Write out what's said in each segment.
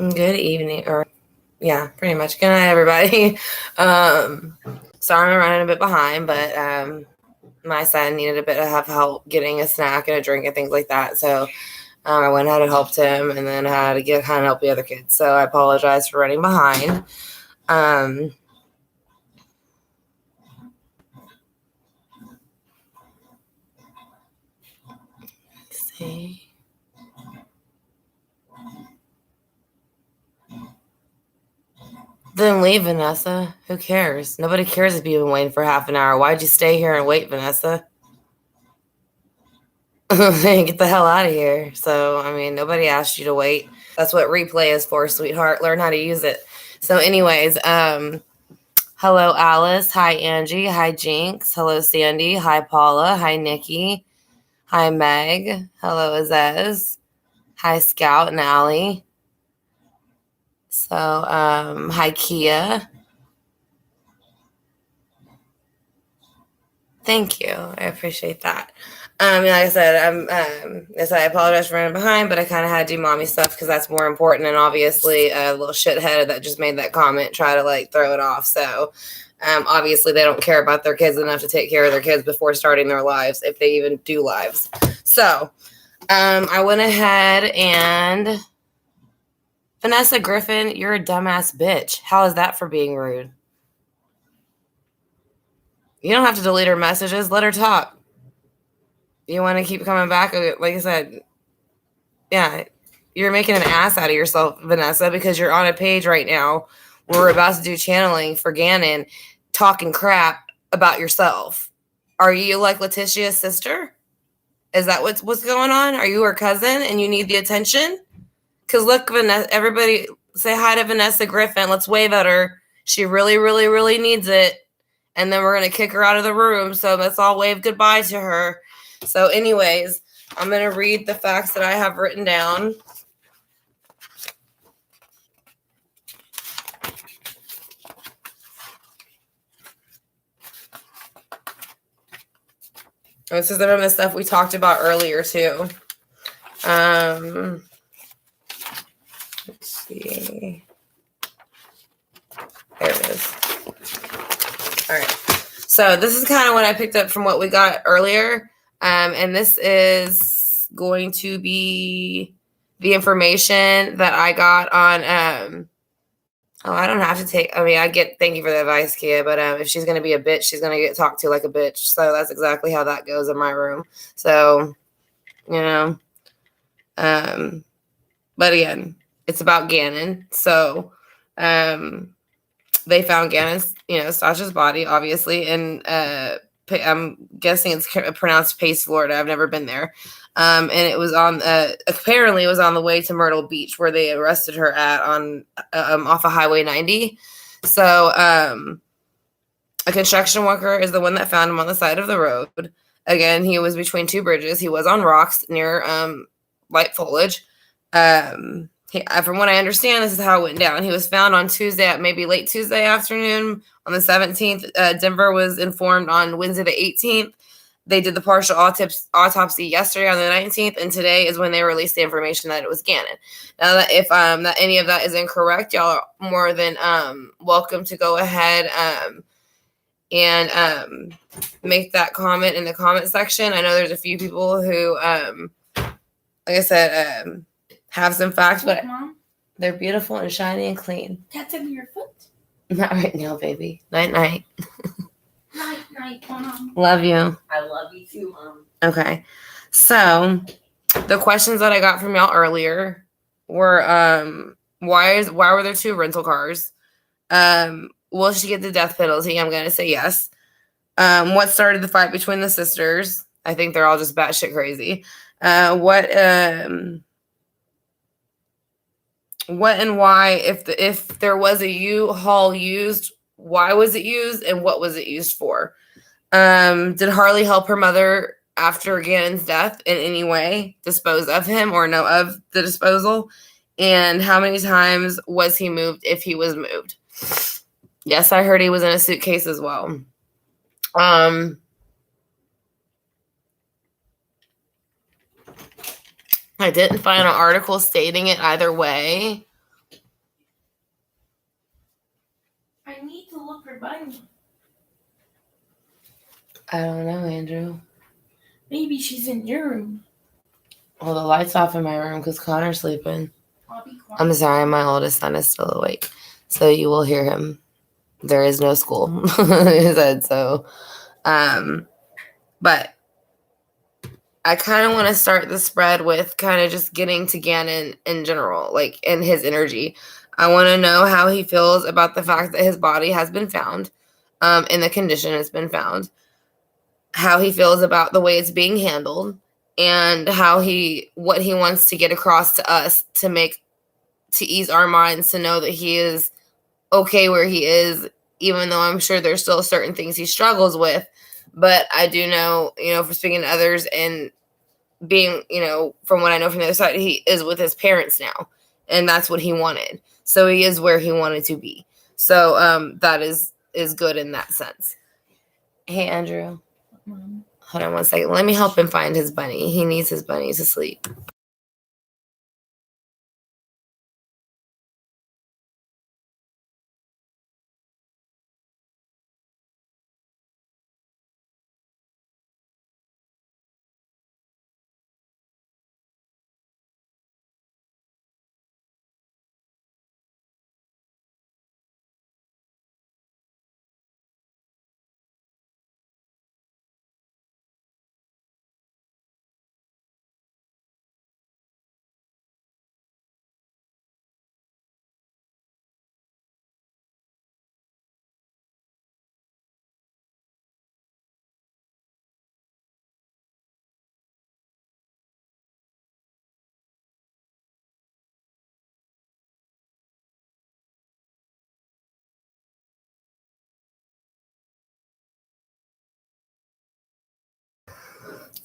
Good evening, or yeah, pretty much. Good night, everybody. Sorry I'm running a bit behind, but my son needed a bit of help getting a snack and a drink and things like that. So I went ahead and helped him, and then I had to get kind of help the other kids. So I apologize for running behind. Let's see. Then leave, Vanessa. Who cares? Nobody cares if you've been waiting for half an hour. Why'd you stay here and wait, Vanessa? Get the hell out of here. So, I mean, nobody asked you to wait. That's what replay is for, sweetheart. Learn how to use it. So, anyways, hello, Alice. Hi, Angie. Hi, Jinx. Hello, Sandy. Hi, Paula. Hi, Nikki. Hi, Meg. Hello, Azez. Hi, Scout and Allie. So, hi, Kia. Thank you. I appreciate that. Like I said, I apologize for running behind, but I kind of had to do mommy stuff because that's more important. And obviously, a little shithead that just made that comment try to like throw it off. So, obviously, they don't care about their kids enough to take care of their kids before starting their lives, if they even do lives. So, I went ahead and Vanessa Griffin, you're a dumbass bitch. How is that for being rude? You don't have to delete her messages. Let her talk. You want to keep coming back? Like I said, yeah, you're making an ass out of yourself, Vanessa, because you're on a page right now where we're about to do channeling for Gannon, talking crap about yourself. Are you like Letitia's sister? Is that what's going on? Are you her cousin and you need the attention? Because look, Vanessa, everybody say hi to Vanessa Griffin. Let's wave at her. She really, really, really needs it. And then we're going to kick her out of the room. So let's all wave goodbye to her. So anyways, I'm going to read the facts that I have written down. This is some of the stuff we talked about earlier too. Let's see. There it is. All right. So this is kind of what I picked up from what we got earlier. And this is going to be the information that I got on, I don't have to take, thank you for the advice, Kia, but if she's going to be a bitch, she's going to get talked to like a bitch. So that's exactly how that goes in my room. So, but again, it's about Gannon. So, they found Gannon's, Stauch'S body, obviously, and I'm guessing it's pronounced Pace, Florida. I've never been there. And it was apparently it was on the way to Myrtle Beach where they arrested her at on off of Highway 90. So a construction worker is the one that found him on the side of the road. Again, he was between two bridges. He was on rocks near light foliage. From what I understand, this is how it went down. He was found on Tuesday, maybe late Tuesday afternoon on the 17th. Denver was informed on Wednesday the 18th. They did the partial autopsy yesterday on the 19th, and today is when they released the information that it was Gannon. Now, that if that any of that is incorrect, y'all are more than welcome to go ahead and make that comment in the comment section. I know there's a few people who, like I said, have some facts, but Mom? They're beautiful and shiny and clean. That's on your foot? Not right now, baby. Night, night. Night, Mom. Love you. I love you too, Mom. Okay. So the questions that I got from y'all earlier were why were there two rental cars? Will she get the death penalty? I'm gonna say yes. What started the fight between the sisters? I think they're all just batshit crazy. What and why, if there was a U-Haul used, why was it used and what was it used for? Did Harley help her mother after Gannon's death in any way, dispose of him or know of the disposal? And how many times was he moved if he was moved? Yes, I heard he was in a suitcase as well. I didn't find an article stating it either way. bunny? I don't know, Andrew. Maybe she's in your room. Well, the light's off in my room because Connor's sleeping. I'll be quiet. I'm sorry, my oldest son is still awake, so you will hear him. There is no school, he said so. But I kind of want to start the spread with kind of just getting to Gannon in general, like in his energy. I want to know how he feels about the fact that his body has been found, in the condition it's been found. How he feels about the way it's being handled, and what he wants to get across to us to ease our minds to know that he is okay where he is, even though I'm sure there's still certain things he struggles with. But I do know, for speaking to others and being, from what I know from the other side, he is with his parents now, and that's what he wanted. So he is where he wanted to be. So that is good in that sense. Hey, Andrew. Mom. Hold on one second. Let me help him find his bunny. He needs his bunny to sleep.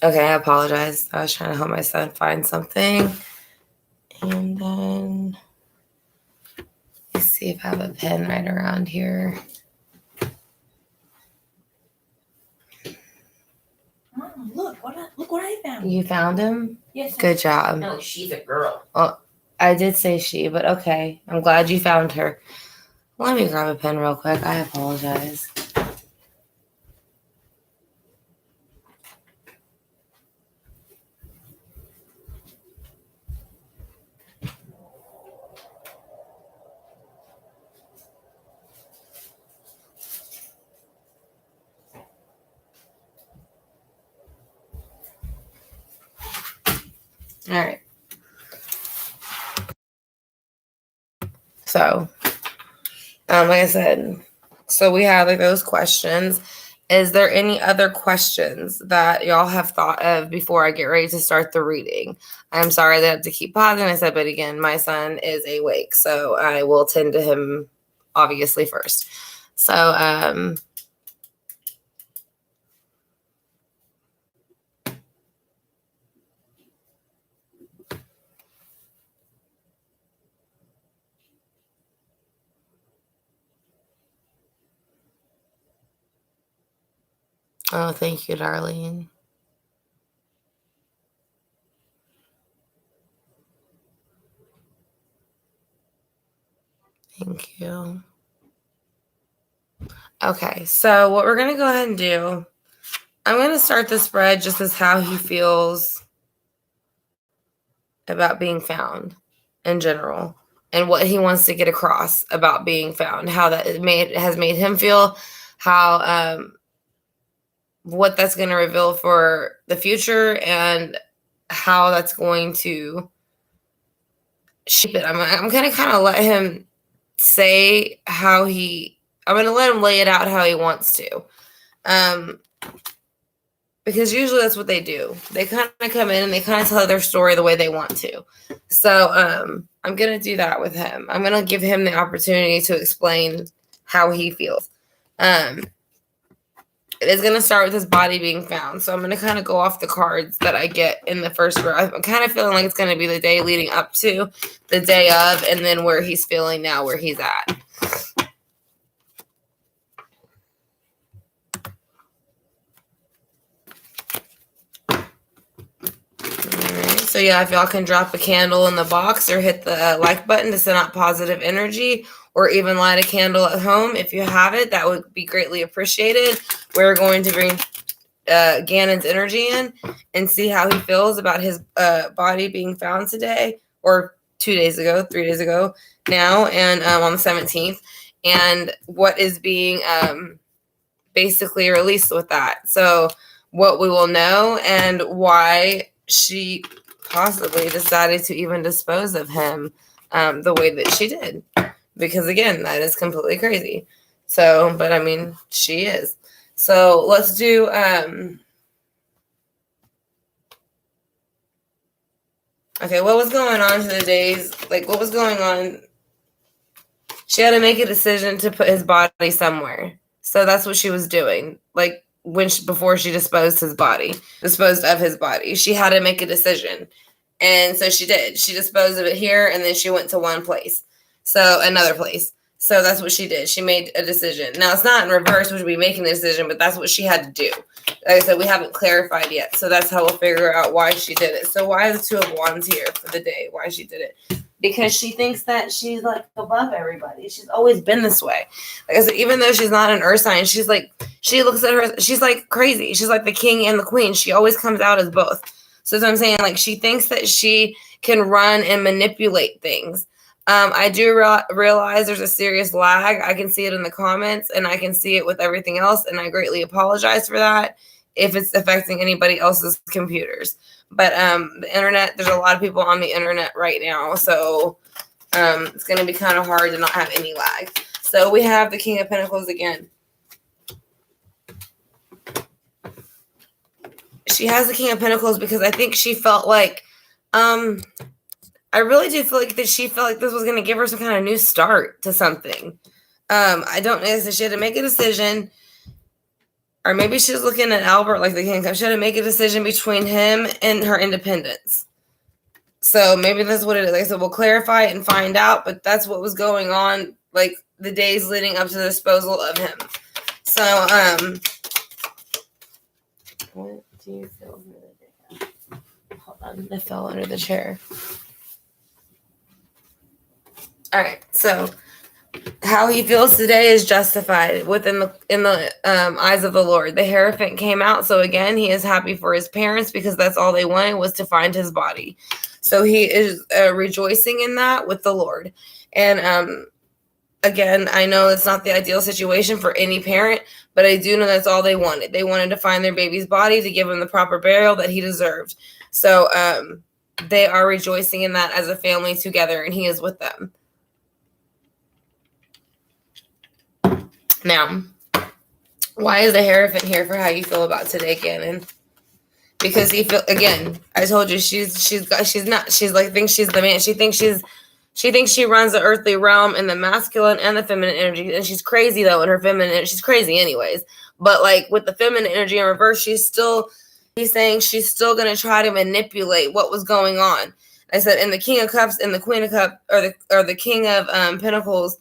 Okay, I apologize. I was trying to help my son find something. And then let's see if I have a pen right around here. Mom, look what I found. You found him? Yes. Good job. No, she's a girl. Oh, I did say she, but okay. I'm glad you found her. Let me grab a pen real quick. I apologize. All right. So, like I said, so we have like those questions. Is there any other questions that y'all have thought of before I get ready to start the reading? I'm sorry that I have to keep pausing. I said, but again, my son is awake, so I will tend to him obviously first. So, oh, thank you, Darlene. Thank you. Okay, so what we're going to go ahead and do, I'm going to start the spread just as how he feels about being found in general and what he wants to get across about being found, how that has made him feel, how what that's going to reveal for the future, and how that's going to shape it. I'm going to kind of let him say how I'm going to let him lay it out how he wants to. Because usually that's what they do. They kind of come in and they kind of tell their story the way they want to. So I'm going to do that with him. I'm going to give him the opportunity to explain how he feels. It is going to start with his body being found. So I'm going to kind of go off the cards that I get in the first row. I'm kind of feeling like it's going to be the day leading up to the day of, and then where he's feeling now, where he's at. So yeah, if y'all can drop a candle in the box or hit the like button to send out positive energy, or even light a candle at home. If you have it, that would be greatly appreciated. We're going to bring Gannon's energy in and see how he feels about his body being found today, or 3 days ago now, and on the 17th, and what is being basically released with that. So what we will know, and why she possibly decided to even dispose of him the way that she did. Because again, that is completely crazy. So, but I mean, she is. So let's do okay, what was going on to the days? Like, what was going on? She had to make a decision to put his body somewhere. So that's what she was doing. Like, before she disposed of his body, she had to make a decision. And so she did. She disposed of it here, and then she went to another place. So that's what she did. She made a decision. Now, it's not in reverse, which would be making the decision, but that's what she had to do. Like I said, we haven't clarified yet. So that's how we'll figure out why she did it. So why is the Two of Wands here for the day? Why she did it? Because she thinks that she's like above everybody. She's always been this way. Like I said, even though she's not an earth sign, she's like, she looks at her, she's like crazy. She's like the king and the queen. She always comes out as both. So that's what I'm saying. Like, she thinks that she can run and manipulate things. I do realize there's a serious lag. I can see it in the comments, and I can see it with everything else, and I greatly apologize for that if it's affecting anybody else's computers. But the internet, there's a lot of people on the internet right now, so it's going to be kind of hard to not have any lag. So we have the King of Pentacles again. She has the King of Pentacles because I think she felt like I really do feel like that she felt like this was going to give her some kind of new start to something. I don't know. So she had to make a decision, or maybe she was looking at Albert like the king. She had to make a decision between him and her independence. So maybe that's what it is. Like I said, we'll clarify it and find out, but that's what was going on, like the days leading up to the disposal of him. So, what do you feel for the day? Hold on, I fell under the chair. All right, so how he feels today is justified in the eyes of the Lord. The Hierophant came out, so again, he is happy for his parents because that's all they wanted was to find his body. So he is rejoicing in that with the Lord. And again, I know it's not the ideal situation for any parent, but I do know that's all they wanted. They wanted to find their baby's body to give him the proper burial that he deserved. So they are rejoicing in that as a family together, and he is with them. Now, why is the Hierophant here for how you feel about today, Gannon? Because he feel again. I told you she's like thinks she's the man. She thinks she runs the earthly realm in the masculine and the feminine energy, and she's crazy though in her feminine. She's crazy anyways. But like with the feminine energy in reverse, he's saying she's still gonna try to manipulate what was going on. I said, and the King of Cups and the Queen of Cups, or the King of Pentacles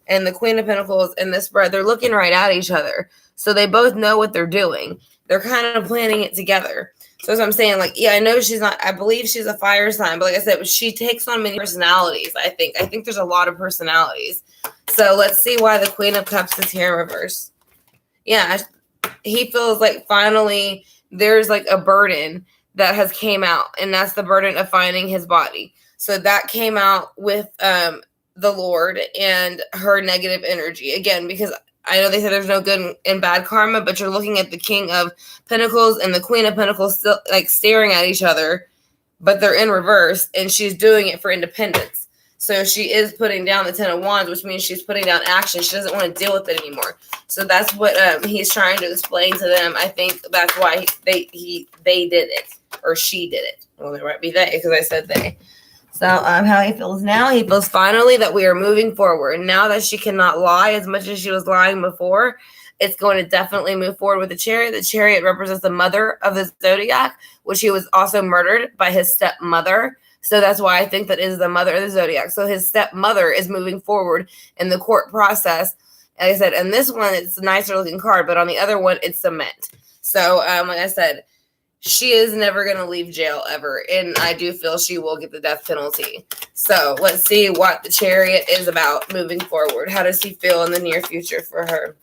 and the Queen of Pentacles and this bride, they're looking right at each other. So they both know what they're doing. They're kind of planning it together. So as I'm saying, like, yeah, I know she's not, I believe she's a fire sign, but like I said, she takes on many personalities, I think. I think there's a lot of personalities. So let's see why the Queen of Cups is here in reverse. Yeah, he feels like finally there's like a burden that has came out, and that's the burden of finding his body. So that came out with the Lord and her negative energy. Again, because I know they say there's no good and bad karma, but you're looking at the King of Pentacles and the Queen of Pentacles still like staring at each other, but they're in reverse, and she's doing it for independence. So she is putting down the Ten of Wands, which means she's putting down action. She doesn't want to deal with it anymore. So that's what he's trying to explain to them. I think that's why they did it, or she did it. Well, it might be they, because I said they. So how he feels now, he feels finally that we are moving forward. Now that she cannot lie as much as she was lying before, it's going to definitely move forward with the Chariot. The Chariot represents the mother of the Zodiac, which he was also murdered by his stepmother. So that's why I think that is the mother of the Zodiac. So his stepmother is moving forward in the court process. Like I said, and this one, it's a nicer looking card, but on the other one, it's cement. So like I said, she is never going to leave jail ever. And I do feel she will get the death penalty. So let's see what the Chariot is about moving forward. How does he feel in the near future for her?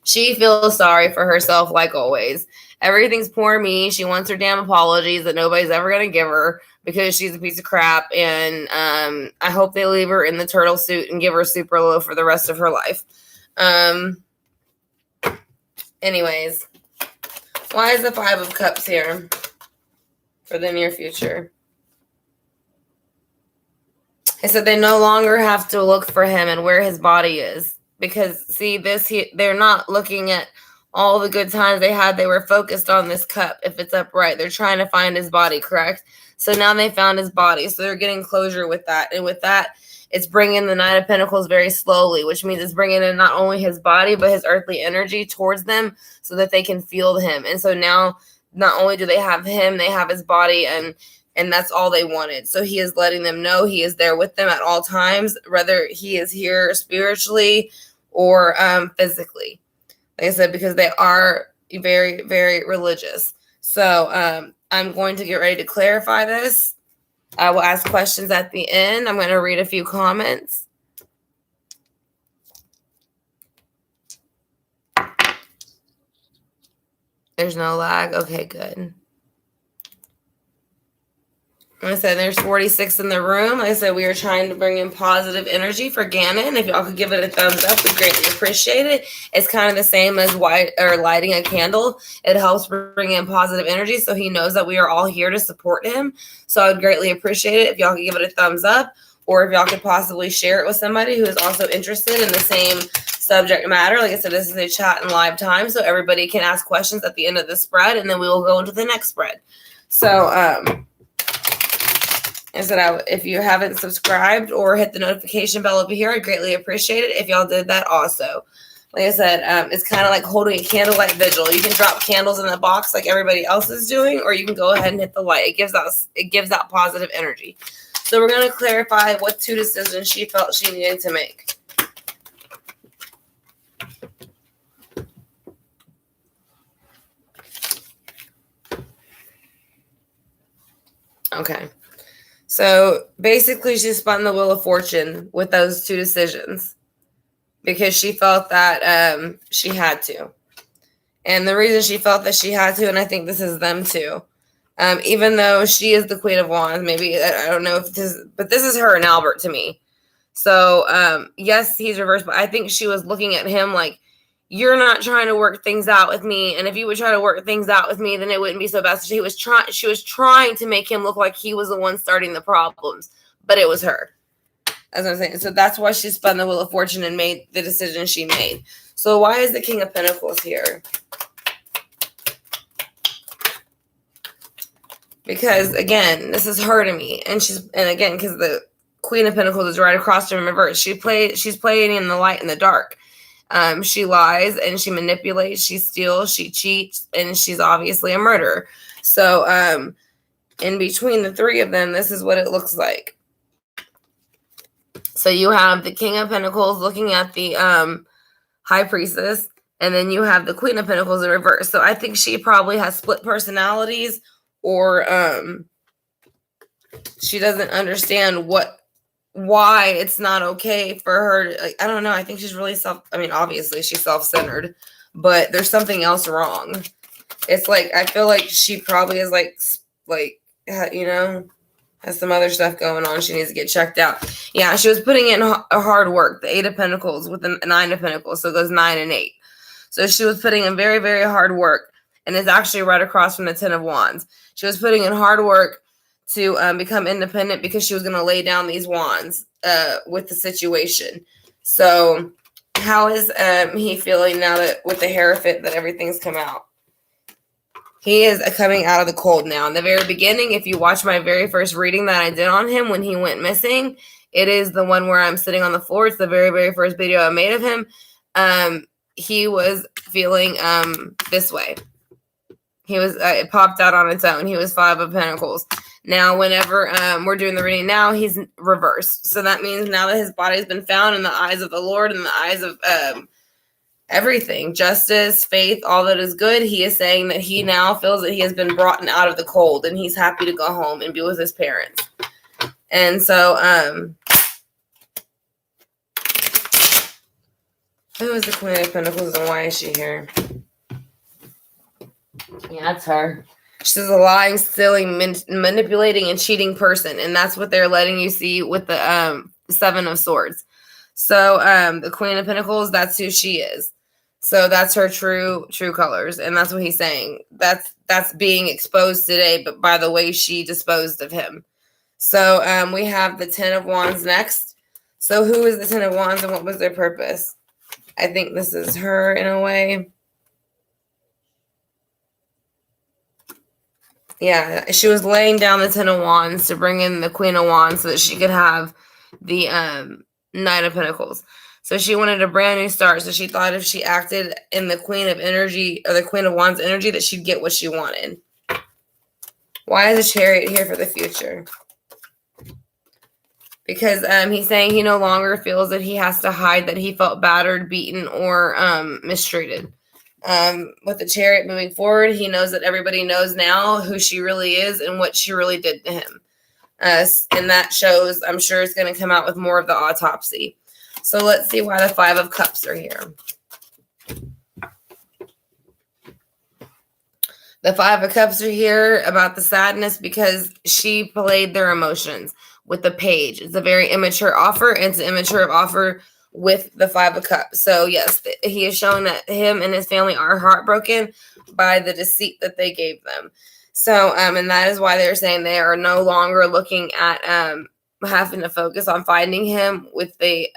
She feels sorry for herself like always. Everything's poor me. She wants her damn apologies that nobody's ever going to give her because she's a piece of crap. And I hope they leave her in the turtle suit and give her super low for the rest of her life. Anyways. Why is the 5 of Cups here for the near future? I said they no longer have to look for him and where his body is. Because, see, they're not looking at all the good times they had. They were focused on this cup, if it's upright. They're trying to find his body, correct? So now they found his body. So they're getting closure with that. And with that, it's bringing the Knight of Pentacles very slowly, which means it's bringing in not only his body, but his earthly energy towards them so that they can feel him. And so now, not only do they have him, they have his body, and that's all they wanted. So he is letting them know he is there with them at all times, whether he is here spiritually or physically. Like I said, because they are very, very religious. So I'm going to get ready to clarify this. I will ask questions at the end. I'm going to read a few comments. There's no lag. Okay, good. Like I said, there's 46 in the room. Like I said, we are trying to bring in positive energy for Gannon. If y'all could give it a thumbs up, we greatly appreciate it. It's kind of the same as lighting a candle. It helps bring in positive energy, so he knows that we are all here to support him. So I would greatly appreciate it if y'all could give it a thumbs up, or if y'all could possibly share it with somebody who is also interested in the same subject matter. Like I said, this is a chat and live time, so everybody can ask questions at the end of the spread, and then we will go into the next spread. So, if you haven't subscribed or hit the notification bell over here, I'd greatly appreciate it if y'all did that also. Like I said, it's kind of like holding a candlelight vigil. You can drop candles in the box like everybody else is doing, or you can go ahead and hit the light. It gives out positive energy. So we're going to clarify what 2 decisions she felt she needed to make. Okay. So basically, she spun the Wheel of Fortune with those 2 decisions because she felt that she had to. And the reason she felt that she had to, and I think this is them too, even though she is the Queen of Wands, maybe, I don't know if this is, but this is her and Albert to me. So, yes, he's reversed, but I think she was looking at him like, you're not trying to work things out with me. And if you would try to work things out with me, then it wouldn't be so bad. So she was trying to make him look like he was the one starting the problems, but it was her. As I'm saying. So that's why she spun the Wheel of Fortune and made the decision she made. So why is the King of Pentacles here? Because again, this is her to me. And again, because the Queen of Pentacles is right across from reverse. She's playing in the light and the dark. She lies and she manipulates, she steals, she cheats, and she's obviously a murderer. So in between the 3 of them, this is what it looks like. So you have the King of Pentacles looking at the High Priestess, and then you have the Queen of Pentacles in reverse. So I think she probably has split personalities, or she doesn't understand why it's not okay for her. Like, I don't know. I think she's really obviously she's self-centered, but there's something else wrong. It's like, I feel like she probably is like, has some other stuff going on. She needs to get checked out. Yeah. She was putting in a hard work, the 8 of Pentacles with the 9 of Pentacles. So it goes 9 and 8. So she was putting in very, very hard work, and it's actually right across from the 10 of Wands. She was putting in hard work to become independent because she was going to lay down these wands with the situation. So how is he feeling now that with the Hierophant that everything's come out? He is coming out of the cold now. In the very beginning, if you watch my very first reading that I did on him when he went missing, it is the one where I'm sitting on the floor. It's the very, very first video I made of him. He was feeling this way. He was, it popped out on its own. He was 5 of Pentacles. Now, whenever we're doing the reading now, he's reversed. So that means now that his body's been found in the eyes of the Lord and the eyes of everything, justice, faith, all that is good. He is saying that he now feels that he has been brought out of the cold and he's happy to go home and be with his parents. And so, who is the Queen of Pentacles and why is she here? Yeah, that's her. She's a lying, stealing, manipulating, and cheating person. And that's what they're letting you see with the Seven of Swords. So the Queen of Pentacles, that's who she is. So that's her true colors. And that's what he's saying. That's being exposed today, but by the way she disposed of him. So we have the Ten of Wands next. So who is the Ten of Wands and what was their purpose? I think this is her in a way. Yeah, she was laying down the Ten of Wands to bring in the Queen of Wands so that she could have the Knight of Pentacles. So she wanted a brand new start. So she thought if she acted in the Queen of Energy or the Queen of Wands energy that she'd get what she wanted. Why is the Chariot here for the future? Because he's saying he no longer feels that he has to hide that he felt battered, beaten, or mistreated. With the Chariot moving forward, he knows that everybody knows now who she really is and what she really did to him. And that shows, I'm sure it's going to come out with more of the autopsy. So let's see why the Five of Cups are here. The Five of Cups are here about the sadness because she played their emotions with the Page. It's a very immature offer, and it's an immature offer with the Five of Cups. So yes, he has shown that him and his family are heartbroken by the deceit that they gave them. So, and that is why they're saying they are no longer looking at having to focus on finding him with the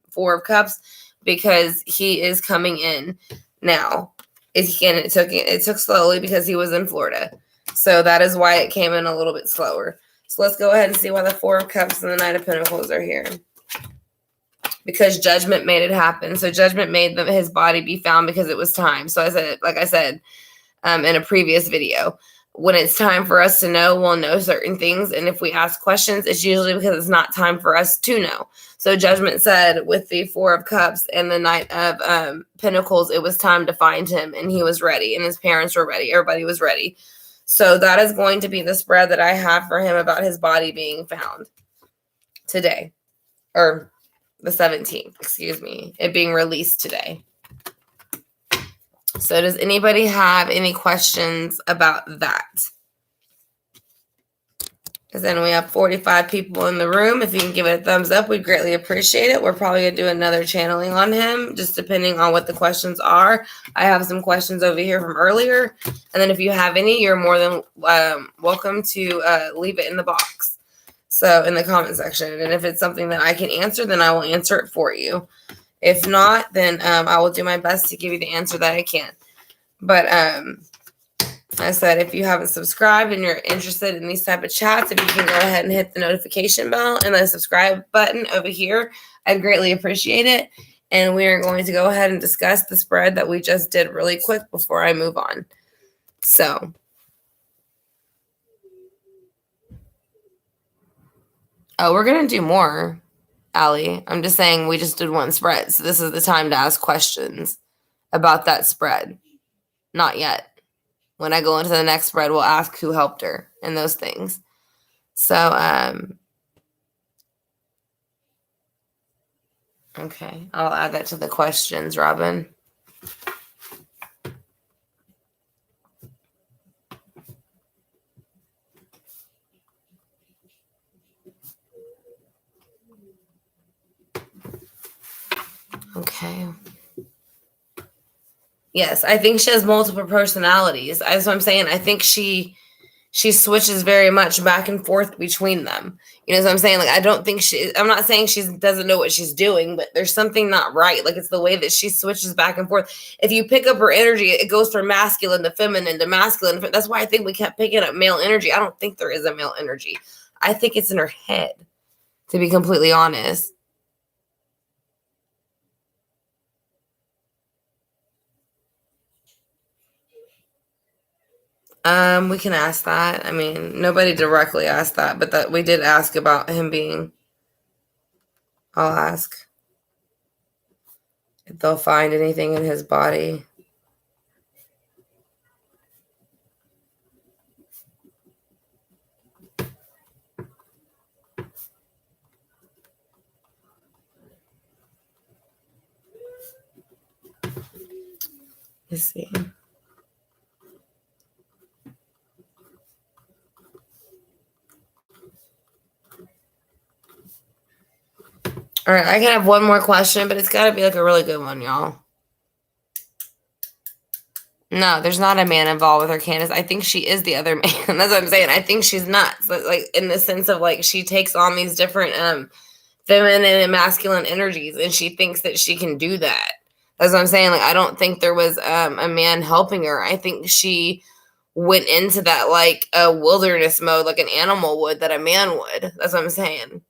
Four of Cups because he is coming in now. It took slowly because he was in Florida. So that is why it came in a little bit slower. So let's go ahead and see why the Four of Cups and the Knight of Pentacles are here. Because judgment made it happen. So judgment made his body be found because it was time. So like I said in a previous video, when it's time for us to know, we'll know certain things. And if we ask questions, it's usually because it's not time for us to know. So judgment said with the Four of Cups and the Knight of Pentacles, it was time to find him and he was ready and his parents were ready. Everybody was ready. So that is going to be the spread that I have for him about his body being found today. Or the 17th, excuse me, it being released today. So does anybody have any questions about that? Because then we have 45 people in the room. If you can give it a thumbs up, we'd greatly appreciate it. We're probably going to do another channeling on him, just depending on what the questions are. I have some questions over here from earlier. And then if you have any, you're more than welcome to leave it in the box. So in the comment section. And if it's something that I can answer, then I will answer it for you. If not, then I will do my best to give you the answer that I can. But I said, if you haven't subscribed and you're interested in these type of chats, if you can go ahead and hit the notification bell and the subscribe button over here, I'd greatly appreciate it. And we are going to go ahead and discuss the spread that we just did really quick before I move on. So, we're going to do more, Allie. I'm just saying we just did one spread. So this is the time to ask questions about that spread. Not yet. When I go into the next spread, we'll ask who helped her and those things. So, okay. I'll add that to the questions, Robin. Okay. Yes, I think she has multiple personalities. That's what I'm saying. I think she switches very much back and forth between them. You know what I'm saying? Like, I don't think I'm not saying she doesn't know what she's doing, but there's something not right. Like, it's the way that she switches back and forth. If you pick up her energy, it goes from masculine to feminine to masculine. That's why I think we kept picking up male energy. I don't think there is a male energy. I think it's in her head, to be completely honest. We can ask that. I mean, nobody directly asked that, but that we did ask about him being. I'll ask. if they'll find anything in his body. Let's see. All right, I can have one more question, but it's got to be like a really good one, y'all. No, there's not a man involved with her, Candace. I think she is the other man. That's what I'm saying. I think she's nuts. Like in the sense of like she takes on these different feminine and masculine energies, and she thinks that she can do that. That's what I'm saying. Like I don't think there was a man helping her. I think she went into that like a wilderness mode, like an animal would, that a man would. That's what I'm saying.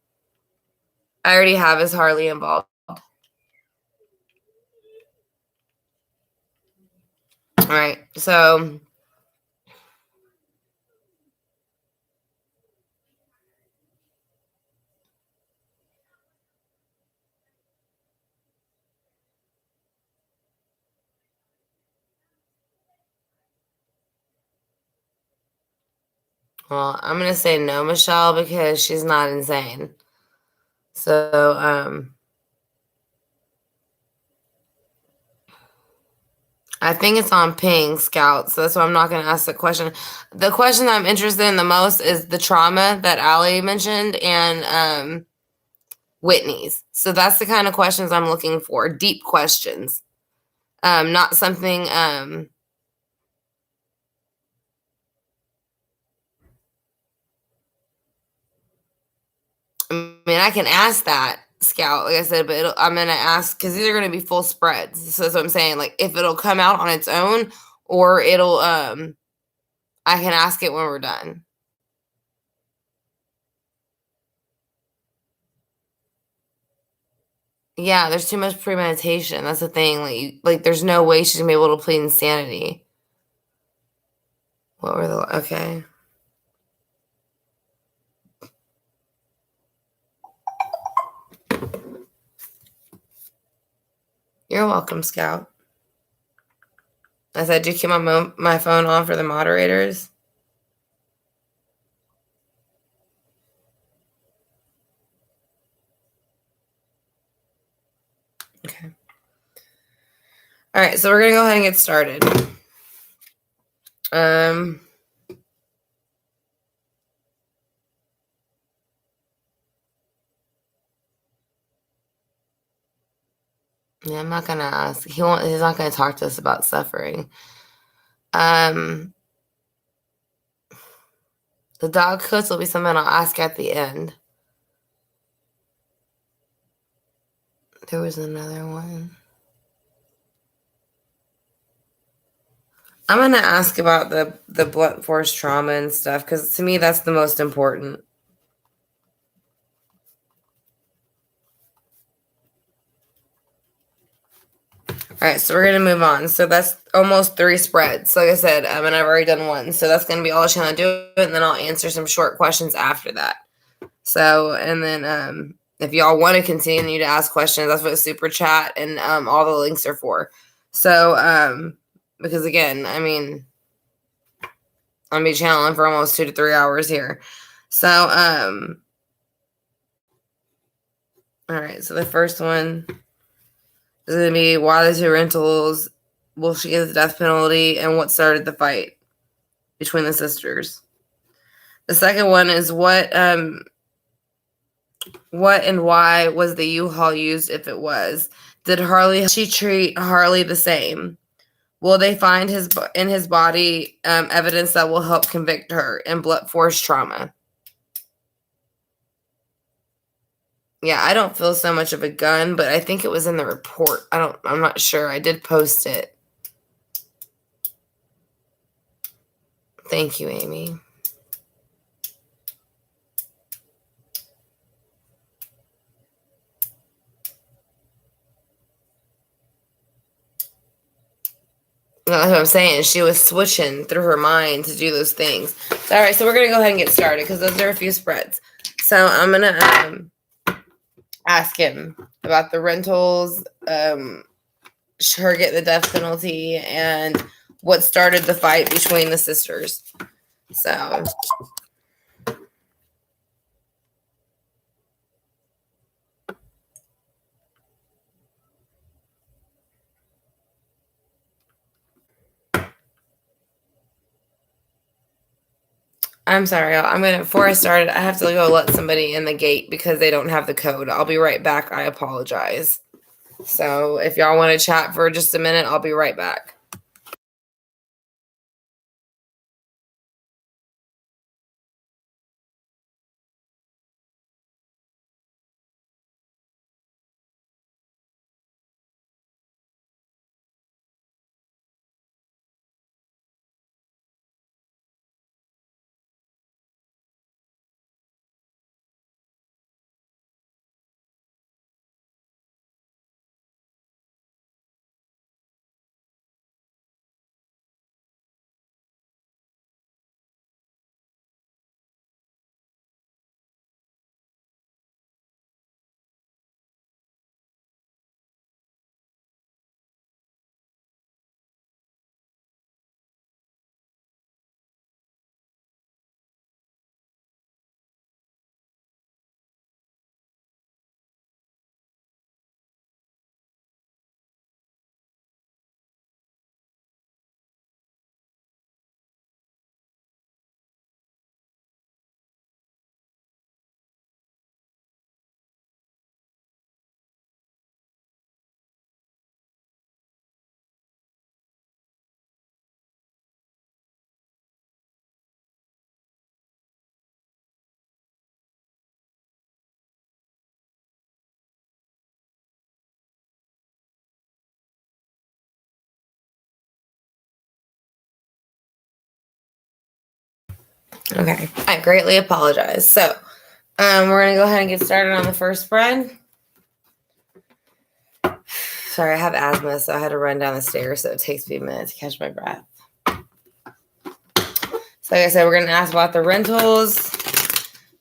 I already have his Harley involved. All right, so well, I'm gonna say no, Michelle, because she's not insane. So I think it's on ping, Scout, so that's why I'm not going to ask the question. The question I'm interested in the most is the trauma that Allie mentioned and Whitney's. So that's the kind of questions I'm looking for, deep questions, not something. I mean, I can ask that, Scout, like I said, but I'm going to ask because these are going to be full spreads. So that's what I'm saying. Like if it'll come out on its own or it'll, I can ask it when we're done. Yeah, there's too much premeditation. That's the thing. Like there's no way she's gonna be able to plead insanity. What were the okay? You're welcome, Scout. I said, do you keep my phone on for the moderators? Okay. All right, so we're gonna go ahead and get started. Yeah, I'm not gonna ask. He's not gonna talk to us about suffering. The dog coats will be something I'll ask at the end. There was another one. I'm gonna ask about the blunt force trauma and stuff because to me that's the most important. All right, so we're gonna move on. So that's almost 3 spreads. Like I said, and I've already done 1, so that's gonna be all she's gonna do, and then I'll answer some short questions after that. So, and then if y'all want to continue to ask questions, that's what super chat and all the links are for. So, because again, I mean, I'm gonna be channeling for almost 2 to 3 hours here. So, all right. So the first one is going to be why the 2 rentals, will she get the death penalty, and what started the fight between the sisters. The second one is what and why was the U-Haul used if it was? Did she treat Harley the same? Will they find in his body evidence that will help convict her in blunt force trauma? Yeah, I don't feel so much of a gun, but I think it was in the report. I'm not sure. I did post it. Thank you, Amy. That's what I'm saying. She was switching through her mind to do those things. All right, so we're going to go ahead and get started because those are a few spreads. So I'm going to ask him about the rentals, her get the death penalty and what started the fight between the sisters. So I'm sorry. Before I start, I have to go let somebody in the gate because they don't have the code. I'll be right back. I apologize. So if y'all want to chat for just a minute, I'll be right back. Okay. I greatly apologize. So we're going to go ahead and get started on the first spread. Sorry, I have asthma, so I had to run down the stairs, so it takes me a minute to catch my breath. So like I said, we're going to ask about the rentals,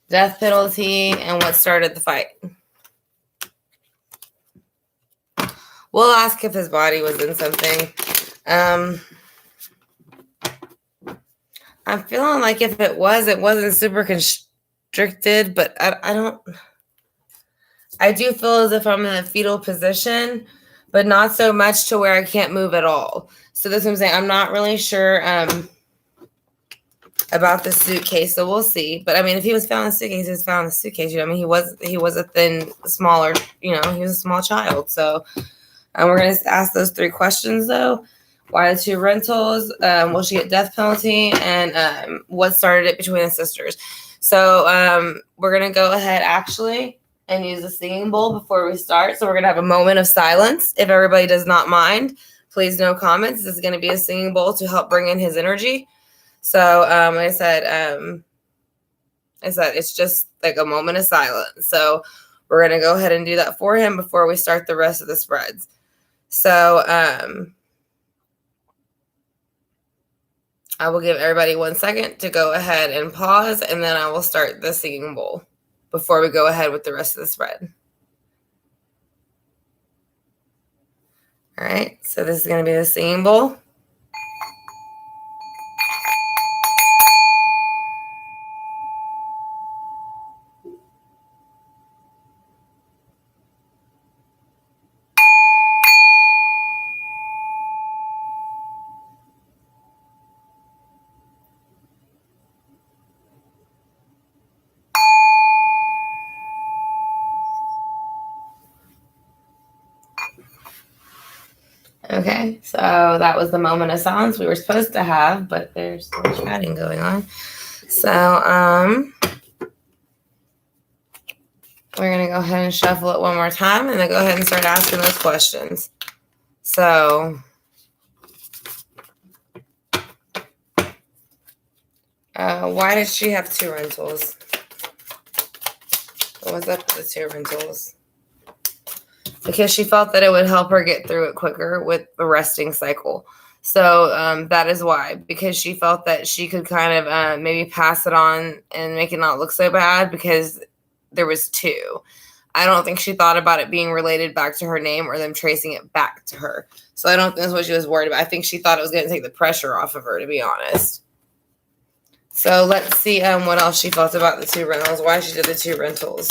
death penalty, and what started the fight. We'll ask if his body was in something. I'm feeling like if it wasn't super constricted, but I do feel as if I'm in a fetal position, but not so much to where I can't move at all. So that's what I'm saying. I'm not really sure about the suitcase, so we'll see. But I mean, if he was found in the suitcase, he was found in the suitcase. You know, I mean, he was a thin, smaller, he was a small child. So we're going to ask those 3 questions, though. Why the 2 rentals? Will she get death penalty? And what started it between the sisters? So we're going to go ahead, actually, and use a singing bowl before we start. So we're going to have a moment of silence. If everybody does not mind, please no comments. This is going to be a singing bowl to help bring in his energy. So like I said, it's just like a moment of silence. So we're going to go ahead and do that for him before we start the rest of the spreads. So I will give everybody 1 second to go ahead and pause, and then I will start the singing bowl before we go ahead with the rest of the spread. All right, so this is going to be the singing bowl. Okay, so that was the moment of silence we were supposed to have, but there's so much chatting going on. So we're going to go ahead and shuffle it one more time and then go ahead and start asking those questions. So why did she have 2 rentals? What was up with the 2 rentals? Because she felt that it would help her get through it quicker with the resting cycle. So that is why. Because she felt that she could kind of maybe pass it on and make it not look so bad because there was 2. I don't think she thought about it being related back to her name or them tracing it back to her. So I don't think that's what she was worried about. I think she thought it was going to take the pressure off of her, to be honest. So let's see what else she felt about the 2 rentals, why she did the 2 rentals.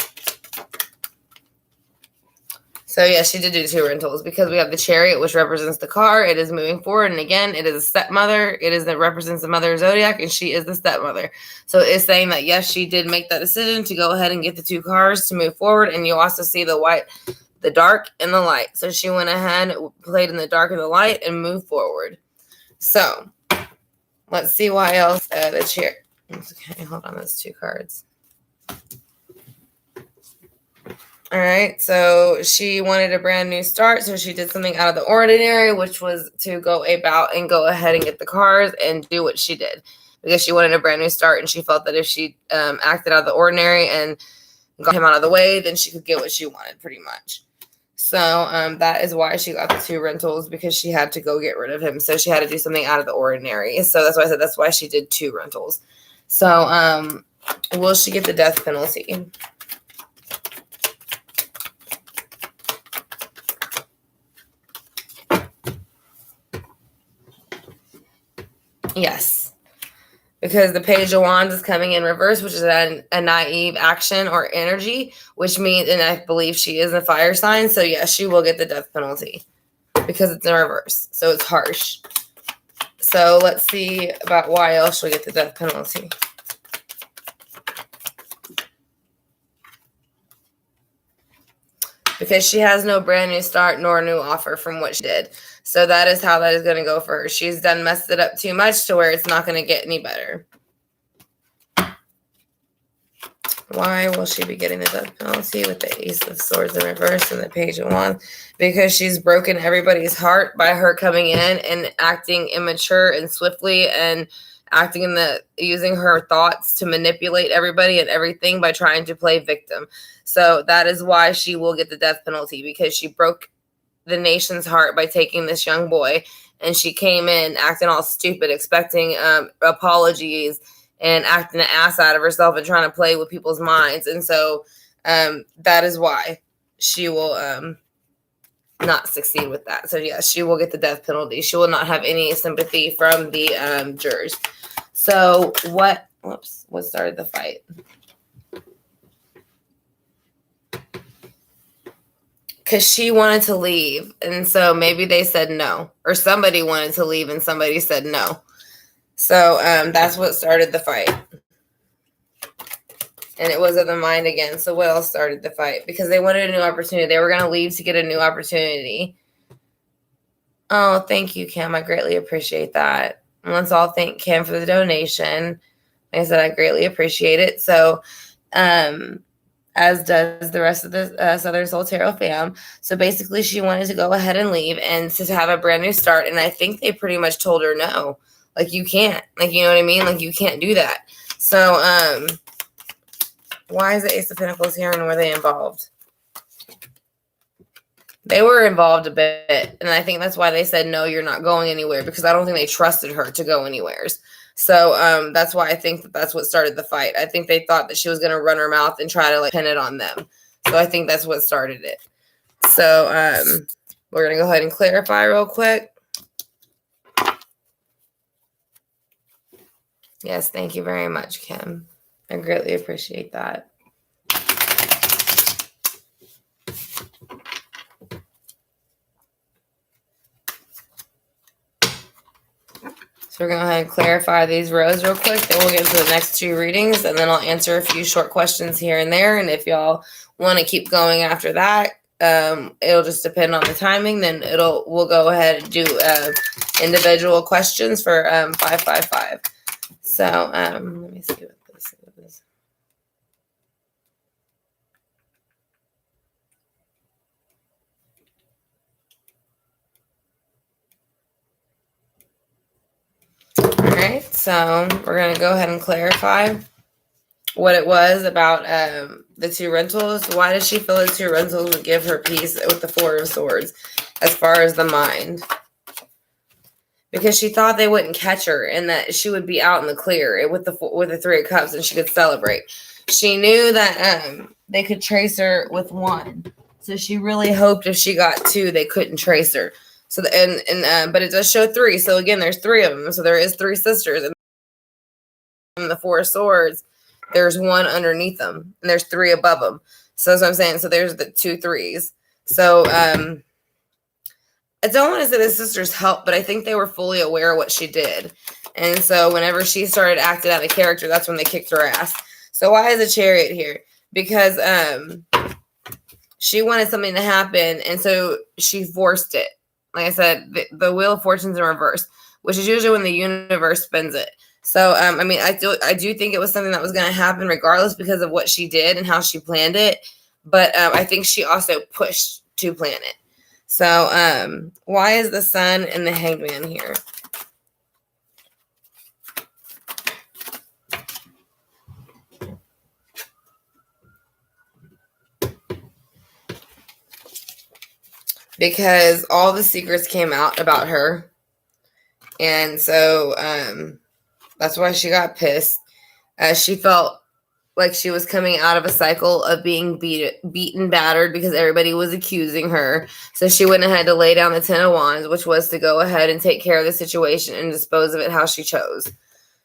So yeah, she did do 2 rentals because we have the Chariot, which represents the car. It is moving forward. And again, it is a stepmother. It represents the mother of Zodiac, and she is the stepmother. So it's saying that, yes, she did make that decision to go ahead and get the 2 cars to move forward. And you also see the white, the dark, and the light. So she went ahead, played in the dark and the light, and moved forward. So let's see why else the Chariot. Okay, hold on, those 2 cards. All right, so she wanted a brand new start, so she did something out of the ordinary, which was to go about and go ahead and get the cars and do what she did, because she wanted a brand new start, and she felt that if she acted out of the ordinary and got him out of the way, then she could get what she wanted, pretty much. So that is why she got the 2 rentals, because she had to go get rid of him, so she had to do something out of the ordinary. So that's why I said that's why she did 2 rentals. So will she get the death penalty? Yes, because the Page of Wands is coming in reverse, which is a naive action or energy, which means, and I believe she is a fire sign, so yes, she will get the death penalty because it's in reverse, so it's harsh. So let's see about why else she'll get the death penalty. Because she has no brand new start nor new offer from what she did. So that is how that is going to go for her. She's done messed it up too much to where it's not going to get any better. Why will she be getting the death penalty with the Ace of Swords in reverse and the Page of Wands? Because she's broken everybody's heart by her coming in and acting immature and swiftly and acting using her thoughts to manipulate everybody and everything by trying to play victim. So that is why she will get the death penalty, because she broke the nation's heart by taking this young boy, and she came in acting all stupid, expecting apologies and acting an ass out of herself and trying to play with people's minds. And so that is why she will not succeed with that. So yes, she will get the death penalty. She will not have any sympathy from the jurors. So what started the fight? Because she wanted to leave, and so maybe they said no, or somebody wanted to leave and somebody said no. So that's what started the fight. And it was of the mind again. So what else started the fight? Because they wanted a new opportunity. They were going to leave to get a new opportunity. Oh, thank you, Kim. I greatly appreciate that. And let's all thank Kim for the donation. Like I said, I greatly appreciate it. So as does the rest of the Southern Soul Tarot fam. So basically, she wanted to go ahead and leave and to have a brand new start. And I think they pretty much told her no. Like, you can't. Like, you know what I mean? Like, you can't do that. So, why is the Ace of Pentacles here, and were they involved? They were involved a bit. And I think that's why they said, no, you're not going anywhere, because I don't think they trusted her to go anywhere. So that's why I think that's what started the fight. I think they thought that she was going to run her mouth and try to like pin it on them. So I think that's what started it. So we're going to go ahead and clarify real quick. Yes, thank you very much, Kim. I greatly appreciate that. So we're going to go ahead and clarify these rows real quick. Then we'll get into the next 2 readings, and then I'll answer a few short questions here and there. And if y'all want to keep going after that, it'll just depend on the timing. Then we'll go ahead and do individual questions for 555. So let me see what this is. All right, so we're going to go ahead and clarify what it was about the 2 rentals. Why does she feel the 2 rentals would give her peace with the 4 of Swords as far as the mind? because she thought they wouldn't catch her and that she would be out in the clear with the Three of Cups and she could celebrate. She knew that they could trace her with one, so she really hoped if she got two, they couldn't trace her. So but it does show three. So again, there's three of them. So there is three sisters, and the Four of Swords, there's one underneath them, and there's three above them. So that's what I'm saying. So there's the 2 3s. So I don't want to say the sisters helped, but I think they were fully aware of what she did. And so whenever she started acting out of character, that's when they kicked her ass. So why is a Chariot here? Because she wanted something to happen, and so she forced it. Like I said, the Wheel of Fortune's in reverse, which is usually when the universe spins it. So, I mean, I do think it was something that was going to happen regardless because of what she did and how she planned it. But I think she also pushed to plan it. So, why is the Sun and the Hanged Man here? Because all the secrets came out about her. And so that's why she got pissed. She felt like she was coming out of a cycle of being beaten, battered because everybody was accusing her. So she went ahead to lay down the 10 of Wands, which was to go ahead and take care of the situation and dispose of it how she chose.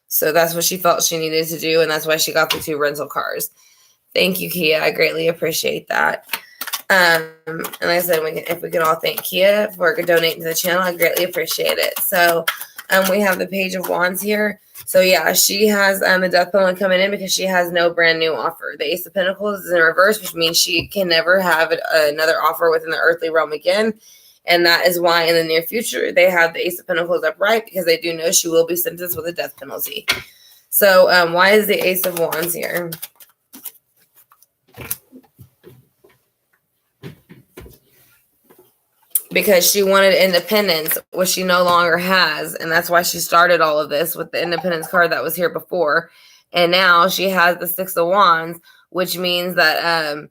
So that's what she felt she needed to do, and that's why she got the 2 rental cars. Thank you, Kia. I greatly appreciate that. And like I said, if we could all thank Kia for donating to the channel, I greatly appreciate it. So we have the Page of Wands here. So yeah, she has the Death Penalty coming in because she has no brand new offer. The Ace of Pentacles is in reverse, which means she can never have another offer within the earthly realm again. And that is why in the near future they have the Ace of Pentacles upright, because they do know she will be sentenced with a death penalty. So why is the Ace of Wands here? Because she wanted independence, which she no longer has. And that's why she started all of this with the Independence card that was here before. And now she has the 6 of Wands, which means that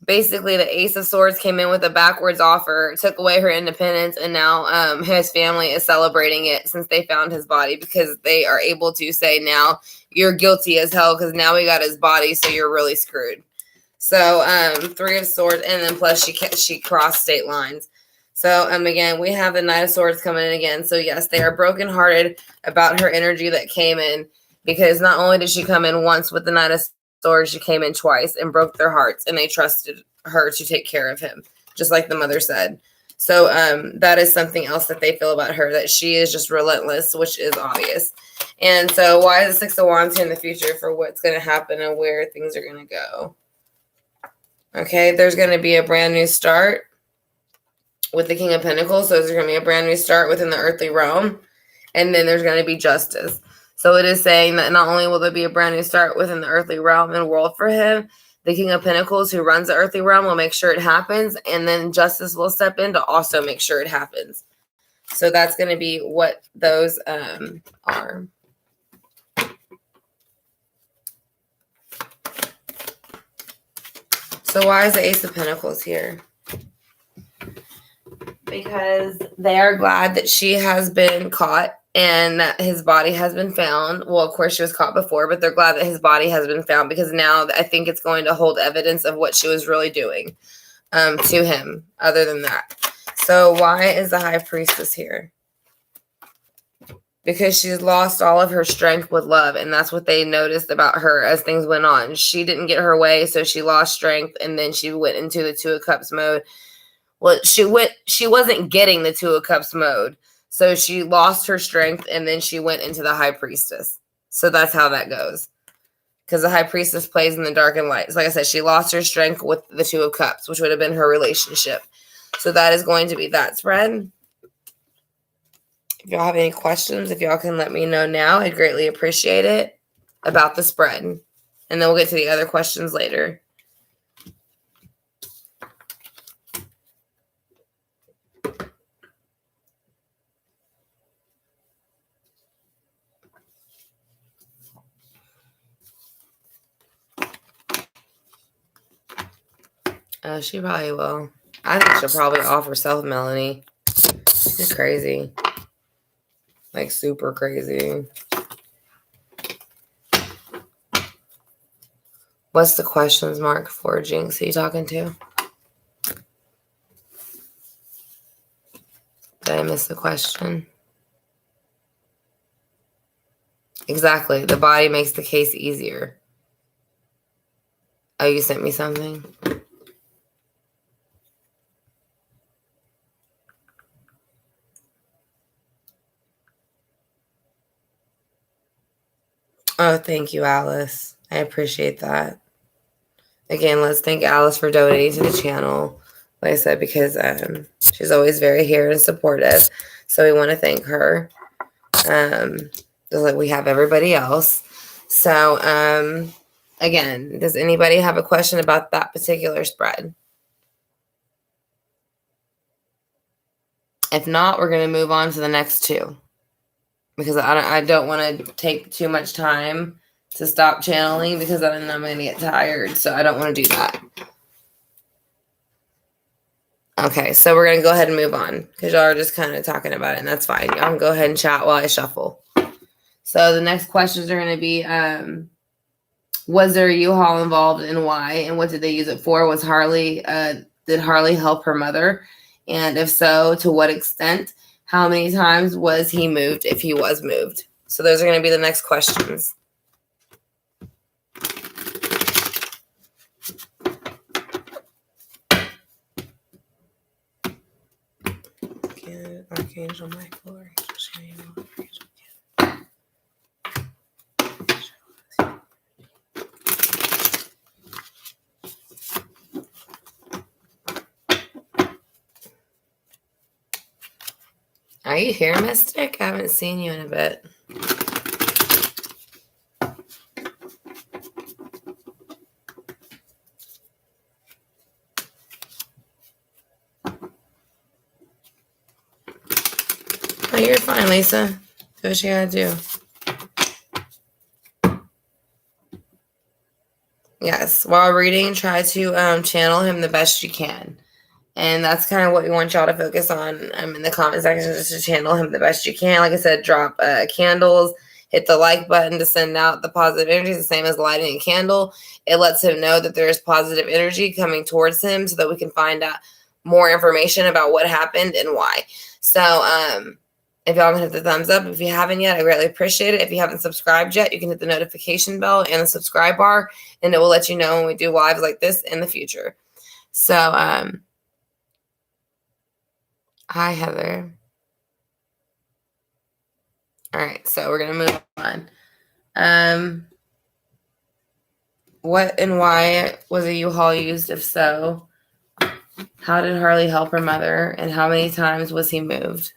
basically the Ace of Swords came in with a backwards offer, took away her independence, and now his family is celebrating it since they found his body, because they are able to say now you're guilty as hell because now we got his body, so you're really screwed. So 3 of Swords, and then plus she crossed state lines. So again, we have the Knight of Swords coming in again. So yes, they are brokenhearted about her energy that came in, because not only did she come in once with the Knight of Swords, she came in twice and broke their hearts, and they trusted her to take care of him, just like the mother said. So that is something else that they feel about her, that she is just relentless, which is obvious. And so why is the 6 of Wands here in the future for what's going to happen and where things are going to go? Okay, there's going to be a brand new start with the King of Pentacles. So there's going to be a brand new start within the earthly realm. And then there's going to be justice. So it is saying that not only will there be a brand new start within the earthly realm and world for him, the King of Pentacles, who runs the earthly realm, will make sure it happens. And then justice will step in to also make sure it happens. So that's going to be what those are. So why is the Ace of Pentacles here? Because they are glad that she has been caught and that his body has been found. Well, of course, she was caught before, but they're glad that his body has been found, because now I think it's going to hold evidence of what she was really doing to him, other than that. So why is the High Priestess here? Because she's lost all of her strength with love, and that's what they noticed about her as things went on. She didn't get her way, so she lost strength, and then she went into the 2 of Cups mode. Well, she wasn't getting the 2 of Cups mode, so she lost her strength, and then she went into the High Priestess. So that's how that goes, because the High Priestess plays in the dark and light. So like I said, she lost her strength with the 2 of Cups, which would have been her relationship. So that is going to be that spread. If y'all have any questions, if y'all can let me know now, I'd greatly appreciate it about the spread. And then we'll get to the other questions later. She probably will. I think she'll probably off herself, Melanie. She's crazy. Like super crazy. What's the questions mark for, Jinx? Are you talking to? Did I miss the question? Exactly. The body makes the case easier. Oh, you sent me something? Oh, thank you, Alice. I appreciate that. Again, let's thank Alice for donating to the channel. Like I said, because she's always very here and supportive. So we want to thank her. Just like we have everybody else. So, again, does anybody have a question about that particular spread? If not, we're going to move on to the next two. Because I don't want to take too much time to stop channeling because then I'm going to get tired. So I don't want to do that. Okay, so we're going to go ahead and move on because y'all are just kind of talking about it, and that's fine. Y'all can go ahead and chat while I shuffle. So the next questions are going to be, was there a U-Haul involved and why? And what did they use it for? Was Harley, did Harley help her mother? And if so, to what extent? How many times was he moved if he was moved? So those are going to be the next questions. Archangel Michael, Archangel Shane, Archangel Gannon. Are you here, Mystic? I haven't seen you in a bit. Oh, you're fine, Lisa. Do what you gotta do. Yes, while reading, try to channel him the best you can. And that's kind of what we want y'all to focus on in the comment section, just to channel him the best you can. Like I said, drop candles, hit the like button to send out the positive energy, the same as lighting a candle. It lets him know that there's positive energy coming towards him so that we can find out more information about what happened and why. So, if y'all can hit the thumbs up. If you haven't yet, I greatly appreciate it. If you haven't subscribed yet, you can hit the notification bell and the subscribe bar, and it will let you know when we do lives like this in the future. So, hi, Heather. All right, so we're going to move on. What and why was a U-Haul used? If so, how did Harley help her mother, and how many times was he moved?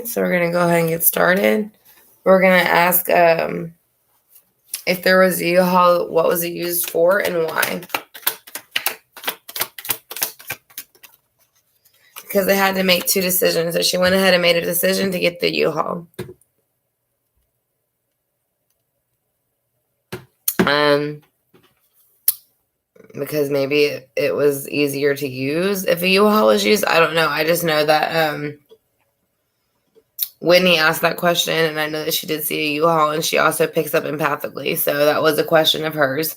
So we're going to go ahead and get started. We're going to ask if there was a U-Haul, what was it used for and why? Because they had to make two decisions. So she went ahead and made a decision to get the U-Haul. Because maybe it was easier to use if a U-Haul was used. I don't know. I just know that Whitney asked that question, and I know that she did see a U-Haul, and she also picks up empathically. So that was a question of hers.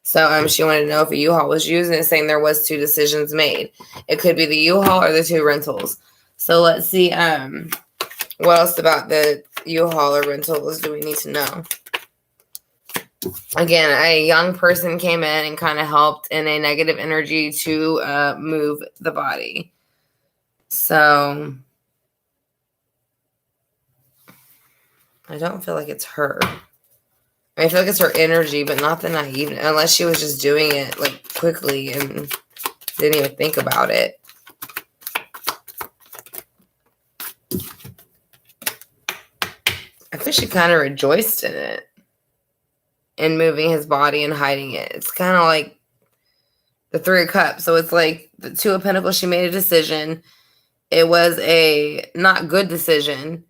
So she wanted to know if a U-Haul was used, and it's saying there was two decisions made. It could be the U-Haul or the two rentals. So let's see what else about the U-Haul or rentals do we need to know? Again, a young person came in and kind of helped in a negative energy to move the body. So I don't feel like it's her. I feel like it's her energy, but not the naive, unless she was just doing it like quickly and didn't even think about it. think she kind of rejoiced in it, in moving his body and hiding it. It's kind of like the Three of Cups. So it's like the Two of Pentacles, she made a decision. It was a not good decision,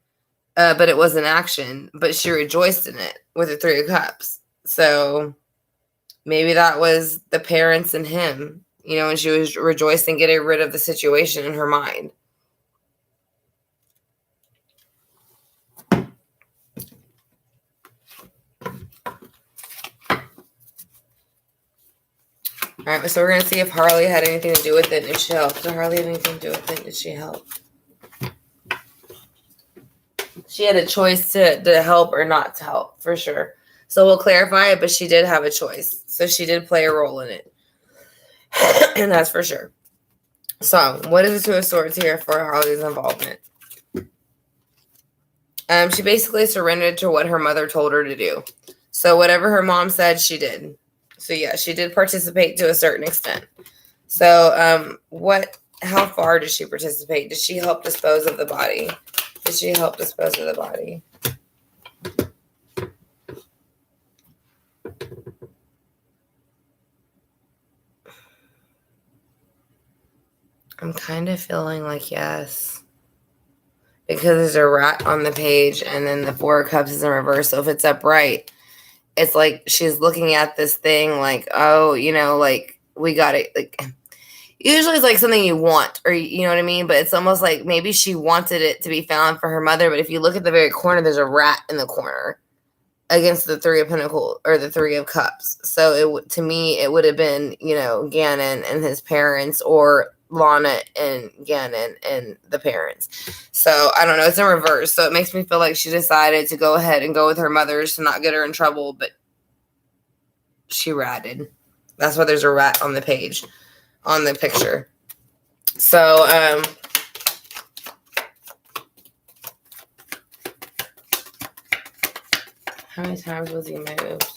but it was an action. But she rejoiced in it with the Three of Cups. So maybe that was the parents and him, you know, and she was rejoicing getting rid of the situation in her mind. All right, so we're going to see if Harley had anything to do with it and if she helped. Did Harley have anything to do with it? Did she help? She had a choice to help or not to help, for sure. So we'll clarify it, but she did have a choice. So she did play a role in it. And that's for sure. So what is the Two of Swords here for Harley's involvement? She basically surrendered to what her mother told her to do. So whatever her mom said, she did. So yeah, she did participate to a certain extent. So how far did she participate? Did she help dispose of the body? Did she help dispose of the body? I'm kind of feeling like yes. Because there's a rat on the page and then the Four of Cups is in reverse. So if it's upright, it's like she's looking at this thing like, oh, you know, like we got it. Like usually it's like something you want, or you know what I mean? But it's almost like maybe she wanted it to be found for her mother. But if you look at the very corner, there's a rat in the corner against the Three of Pentacles or the Three of Cups. So to me, it would have been, you know, Gannon and his parents, or Lana and Gannon and the parents. So I don't know. It's in reverse. So it makes me feel like she decided to go ahead and go with her mother's to not get her in trouble, but she ratted. That's why there's a rat on the page, on the picture. So, how many times was he moved?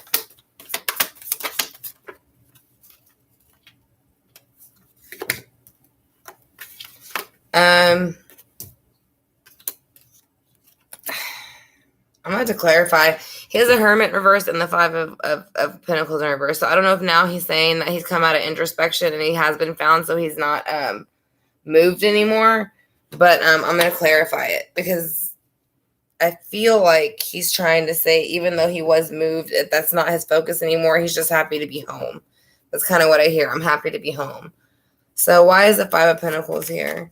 I'm going to clarify. He has a Hermit reverse and the Five of Pentacles in reverse. So I don't know if now he's saying that he's come out of introspection and he has been found, so he's not moved anymore. But I'm going to clarify it because I feel like he's trying to say, even though he was moved, that's not his focus anymore. He's just happy to be home. That's kind of what I hear. I'm happy to be home. So why is the Five of Pentacles here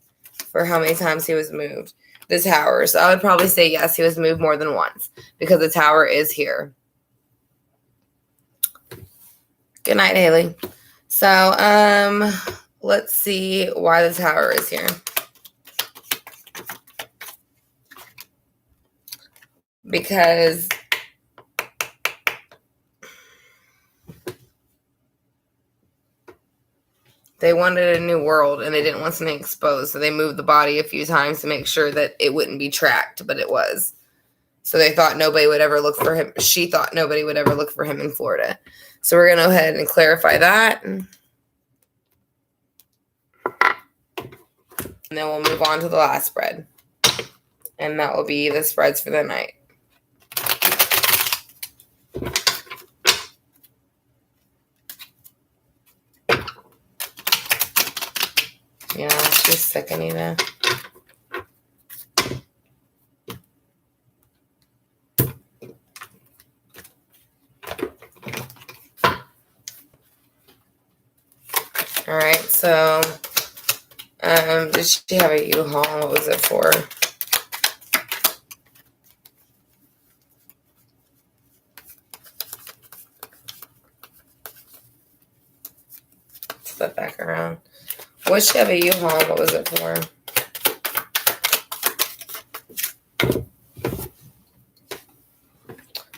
for how many times he was moved? The Tower. So I would probably say yes, he was moved more than once because the Tower is here. Good night, Haley. So let's see why the Tower is here. Because they wanted a new world and they didn't want something exposed. So they moved the body a few times to make sure that it wouldn't be tracked, but it was. So they thought nobody would ever look for him. She thought nobody would ever look for him in Florida. So we're going to go ahead and clarify that. And then we'll move on to the last spread. And that will be the spreads for the night. Yeah, she's sick, Anita. All right, so did she have a U-Haul? What was it for? Flip back around. Would she have a U-Haul? What was it for?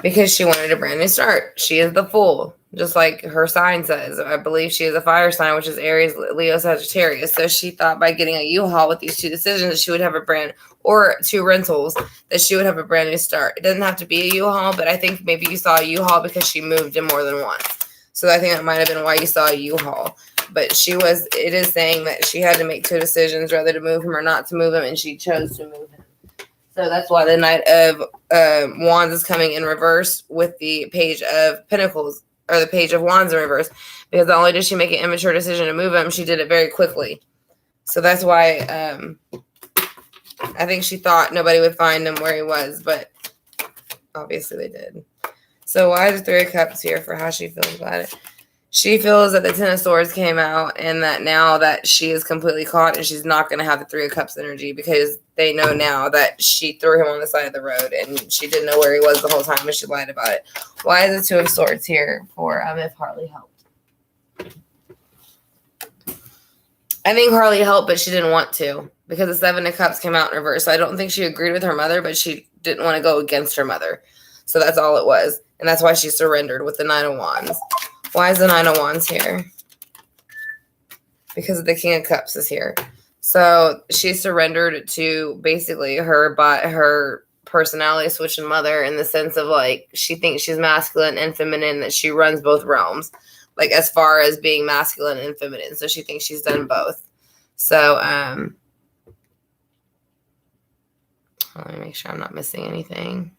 Because she wanted a brand new start. She is the Fool, just like her sign says. I believe she is a fire sign, which is Aries, Leo, Sagittarius. So she thought by getting a U-Haul with these two decisions that she would have a brand, or two rentals, that she would have a brand new start. It doesn't have to be a U-Haul, but I think maybe you saw a U-Haul because she moved in more than once. So I think that might have been why you saw a U-Haul. But it is saying that she had to make two decisions, whether to move him or not to move him, and she chose to move him. So that's why the Knight of Wands is coming in reverse with the Page of Pentacles, or the Page of Wands in reverse, because not only did she make an immature decision to move him, she did it very quickly. So that's why I think she thought nobody would find him where he was, but obviously they did. So why is the Three of Cups here for how she feels about it? She feels that the Ten of Swords came out and that now that she is completely caught and she's not going to have the Three of Cups energy, because they know now that she threw him on the side of the road and she didn't know where he was the whole time and she lied about it. Why is the Two of Swords here for if Harley helped? I think Harley helped, but she didn't want to, because the Seven of Cups came out in reverse. So I don't think she agreed with her mother, but she didn't want to go against her mother. So that's all it was. And that's why she surrendered with the Nine of Wands. Why is the Nine of Wands here? Because the King of Cups is here. So she surrendered to basically her personality switching mother, in the sense of like she thinks she's masculine and feminine, that she runs both realms, like as far as being masculine and feminine. So she thinks she's done both. So let me make sure I'm not missing anything.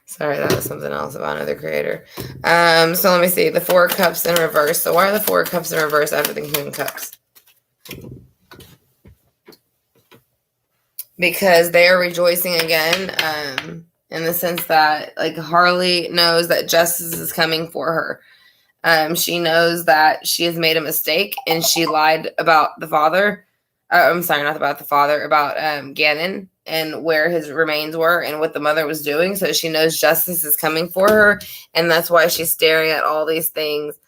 Sorry, that was something else about another creator. So let me see. The Four of Cups in reverse. So why are the Four of Cups in reverse after the King of Cups? Because they are rejoicing again, in the sense that like Harley knows that justice is coming for her. She knows that she has made a mistake and she lied about the father. I'm sorry, not about the father, about Gannon and where his remains were and what the mother was doing. So she knows justice is coming for her. And that's why she's staring at all these things.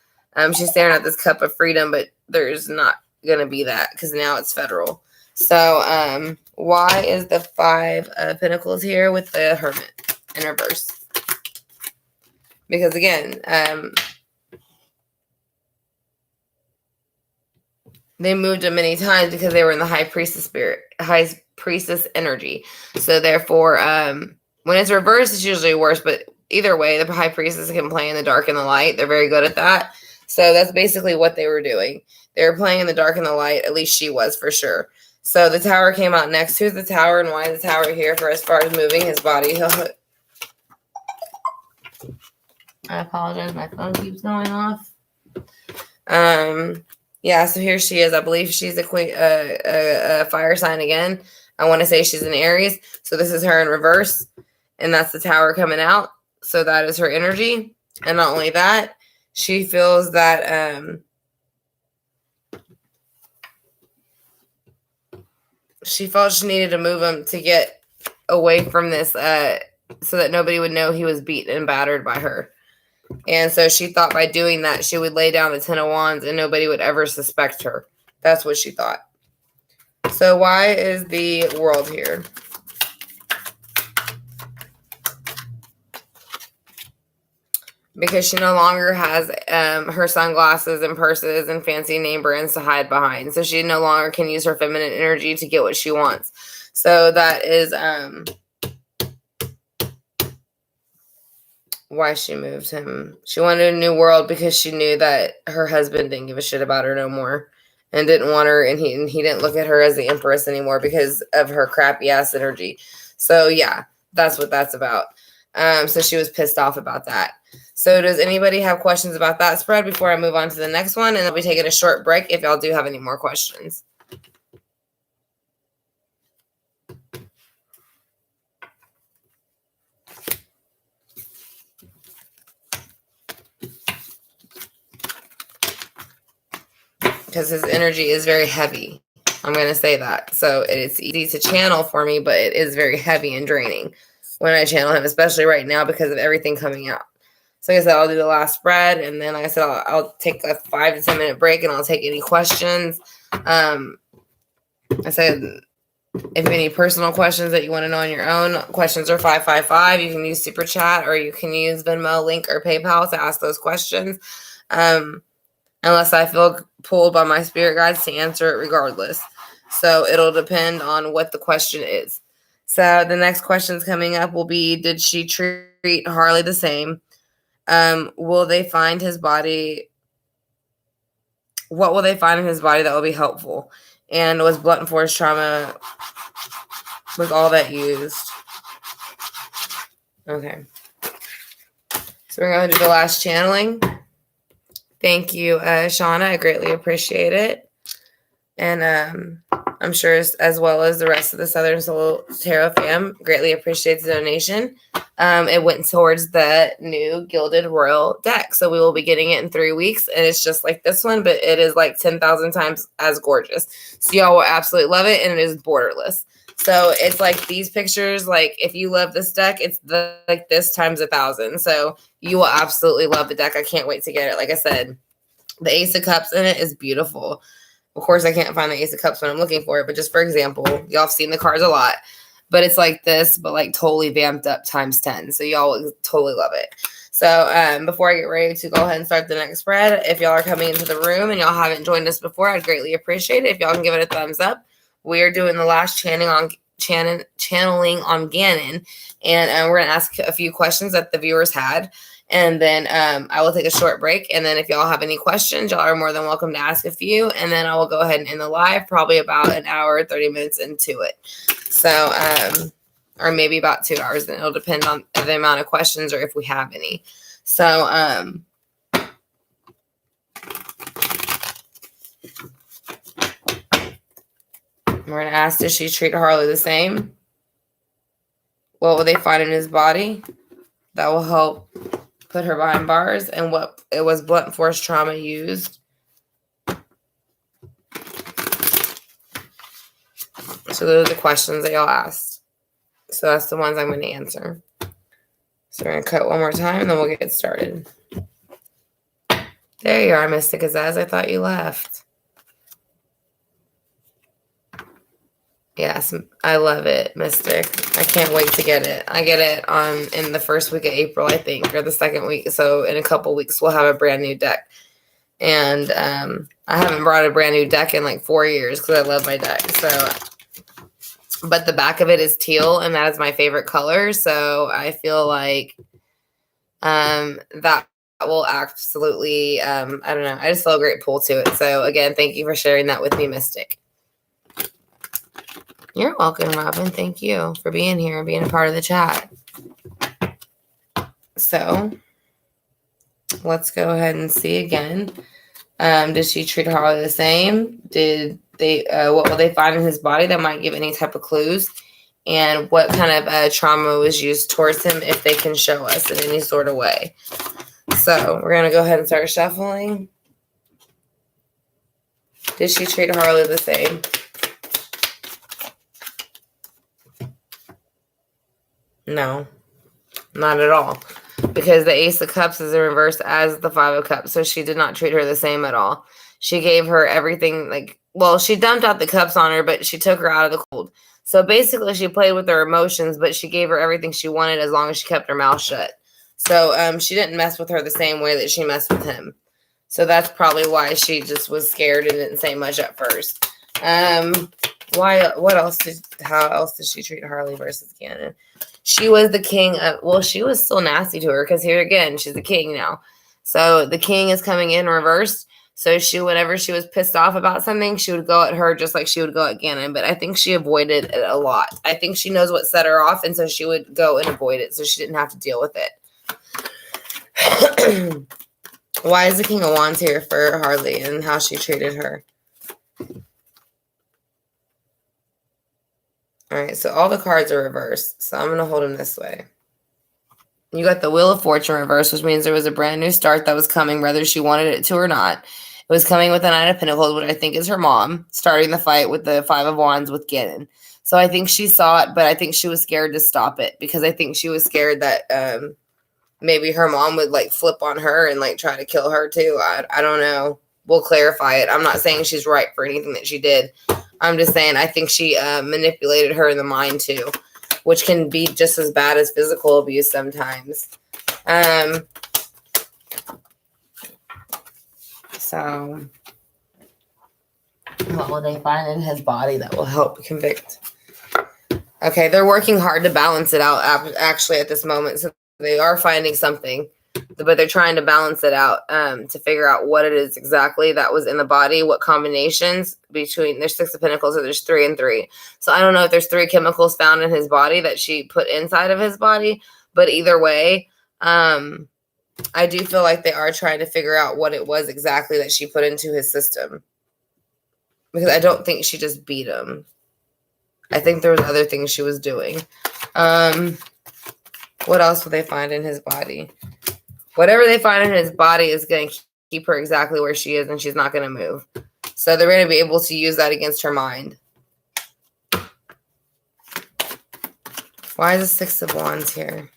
She's staring at this cup of freedom, but there's not going to be that because now it's federal. So why is the Five of Pentacles here with the Hermit in reverse? Because again, they moved him many times because they were in the High Priestess spirit, High Priestess energy. So therefore, when it's reversed, it's usually worse. But either way, the High Priestess can play in the dark and the light. They're very good at that. So that's basically what they were doing. They were playing in the dark and the light. At least she was, for sure. So the Tower came out next. Who's the Tower, and why is the Tower here for as far as moving his body? I apologize. My phone keeps going off. Yeah, so here she is. I believe she's a queen, a fire sign again. I want to say she's an Aries. So this is her in reverse, and that's the Tower coming out. So that is her energy. And not only that, she feels that she felt she needed to move him to get away from this, so that nobody would know he was beaten and battered by her. And so she thought by doing that, she would lay down the Ten of Wands and nobody would ever suspect her. That's what she thought. So why is the World here? Because she no longer has her sunglasses and purses and fancy name brands to hide behind. So she no longer can use her feminine energy to get what she wants. So that is why she moved him. She wanted a new world because she knew that her husband didn't give a shit about her no more and didn't want her, and he didn't look at her as the Empress anymore because of her crappy ass energy. So yeah, that's what that's about. So she was pissed off about that. So does anybody have questions about that spread before I move on to the next one? And I'll be taking a short break if y'all do have any more questions. Because his energy is very heavy. I'm going to say that. So it's easy to channel for me, but it is very heavy and draining when I channel him, especially right now because of everything coming out. So like I said, I'll do the last spread, and then like I said, I'll take a 5 to 10 minute break, and I'll take any questions. I said, if you have any personal questions that you want to know on your own, questions are 555. You can use Super Chat, or you can use Venmo, Link, or PayPal to ask those questions. Unless I feel pulled by my spirit guides to answer it regardless. So it'll depend on what the question is. So the next questions coming up will be, did she treat Harley the same? Will they find his body? What will they find in his body that will be helpful? And was blunt force trauma was all that used? Okay. So we're going to do the last channeling. Thank you, Shauna. I greatly appreciate it. And I'm sure as well as the rest of the Southern Soul Tarot fam greatly appreciates the donation. It went towards the new Gilded Royal deck. So we will be getting it in 3 weeks. And it's just like this one, but it is like 10,000 times as gorgeous. So y'all will absolutely love it. And it is borderless. So it's like these pictures, like if you love this deck, it's like this times 1,000. So you will absolutely love the deck. I can't wait to get it. Like I said, the Ace of Cups in it is beautiful. Of course, I can't find the Ace of Cups when I'm looking for it, but just for example, y'all have seen the cards a lot, but it's like this, but like totally vamped up times 10. So y'all will totally love it. So before I get ready to go ahead and start the next spread, if y'all are coming into the room and y'all haven't joined us before, I'd greatly appreciate it if y'all can give it a thumbs up. We are doing the last channeling on Gannon, and we're going to ask a few questions that the viewers had. And then I will take a short break. And then if y'all have any questions, y'all are more than welcome to ask a few. And then I will go ahead and end the live probably about an hour, 30 minutes into it. So, or maybe about 2 hours. And it'll depend on the amount of questions or if we have any. So, we're going to ask, does she treat Harley the same? What will they find in his body that will help put her behind bars? And what it was blunt force trauma used? So those are the questions that y'all asked. So that's the ones I'm going to answer. So we're going to cut one more time and then we'll get started. There you are, Mystic Azaz. I thought you left. Yes, I love it, Mystic. I can't wait to get it. I get it in the first week of April, I think, or the second week. So in a couple weeks, we'll have a brand new deck. And I haven't brought a brand new deck in like 4 years because I love my deck. So, but the back of it is teal, and that is my favorite color. So I feel like that will absolutely, I don't know. I just feel a great pull to it. So again, thank you for sharing that with me, Mystic. You're welcome, Robin. Thank you for being here and being a part of the chat. So let's go ahead and see again. Did she treat Harley the same? Did they? What will they find in his body that might give any type of clues? And what kind of trauma was used towards him, if they can show us in any sort of way? So we're gonna go ahead and start shuffling. Did she treat Harley the same? No, not at all. Because the Ace of Cups is in reverse as the Five of Cups. So she did not treat her the same at all. She gave her everything, she dumped out the cups on her, but she took her out of the cold. So basically she played with her emotions, but she gave her everything she wanted as long as she kept her mouth shut. So she didn't mess with her the same way that she messed with him. So that's probably why she just was scared and didn't say much at first. How else did she treat Harley versus Gannon? She was the king of, she was still nasty to her because here again, she's the king now. So the king is coming in reversed. So whenever she was pissed off about something, she would go at her just like she would go at Gannon. But I think she avoided it a lot. I think she knows what set her off. And so she would go and avoid it. So she didn't have to deal with it. Why is the King of Wands here for Harley and how she treated her? All right, so all the cards are reversed. So I'm going to hold them this way. You got the Wheel of Fortune reversed, which means there was a brand new start that was coming, whether she wanted it to or not. It was coming with the Nine of Pentacles, which I think is her mom, starting the fight with the Five of Wands with Gannon. So I think she saw it, but I think she was scared to stop it because I think she was scared that maybe her mom would flip on her and try to kill her too. I don't know. We'll clarify it. I'm not saying she's right for anything that she did. I'm just saying I think she manipulated her in the mind too, which can be just as bad as physical abuse sometimes. So what will they find in his body that will help convict? Okay, they're working hard to balance it out actually at this moment. So they are finding something, but they're trying to balance it out to figure out what it is exactly that was in the body, what combinations between, there's 6 of Pentacles, so there's 3 and 3. So I don't know if there's 3 chemicals found in his body that she put inside of his body, but either way, I do feel like they are trying to figure out what it was exactly that she put into his system. Because I don't think she just beat him. I think there was other things she was doing. What else will they find in his body? Whatever they find in his body is going to keep her exactly where she is, and she's not going to move. So they're going to be able to use that against her mind. Why is the 6 of Wands here?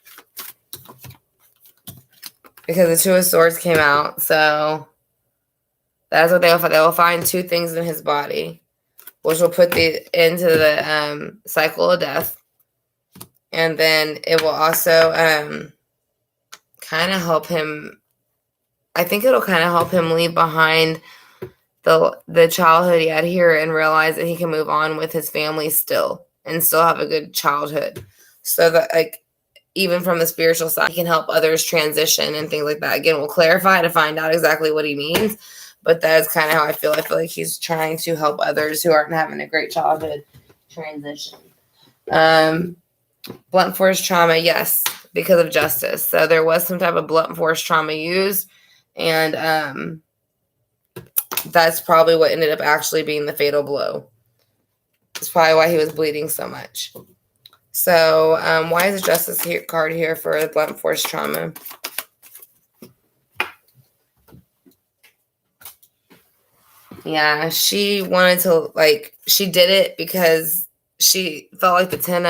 Because the 2 of Swords came out. So that's what they will find 2 things in his body, which will put into the cycle of death. And then it will also kind of help him. I think it'll kind of help him leave behind the childhood he had here and realize that he can move on with his family still and still have a good childhood. So that, like, even from the spiritual side, he can help others transition and things like that. Again, we'll clarify to find out exactly what he means. But that's kind of how I feel. I feel like he's trying to help others who aren't having a great childhood transition. Blunt force trauma, yes, because of justice. So there was some type of blunt force trauma used. And that's probably what ended up actually being the fatal blow. That's probably why he was bleeding so much. So why is the justice card here for the blunt force trauma? Yeah, she wanted to, she did it because she felt like the 10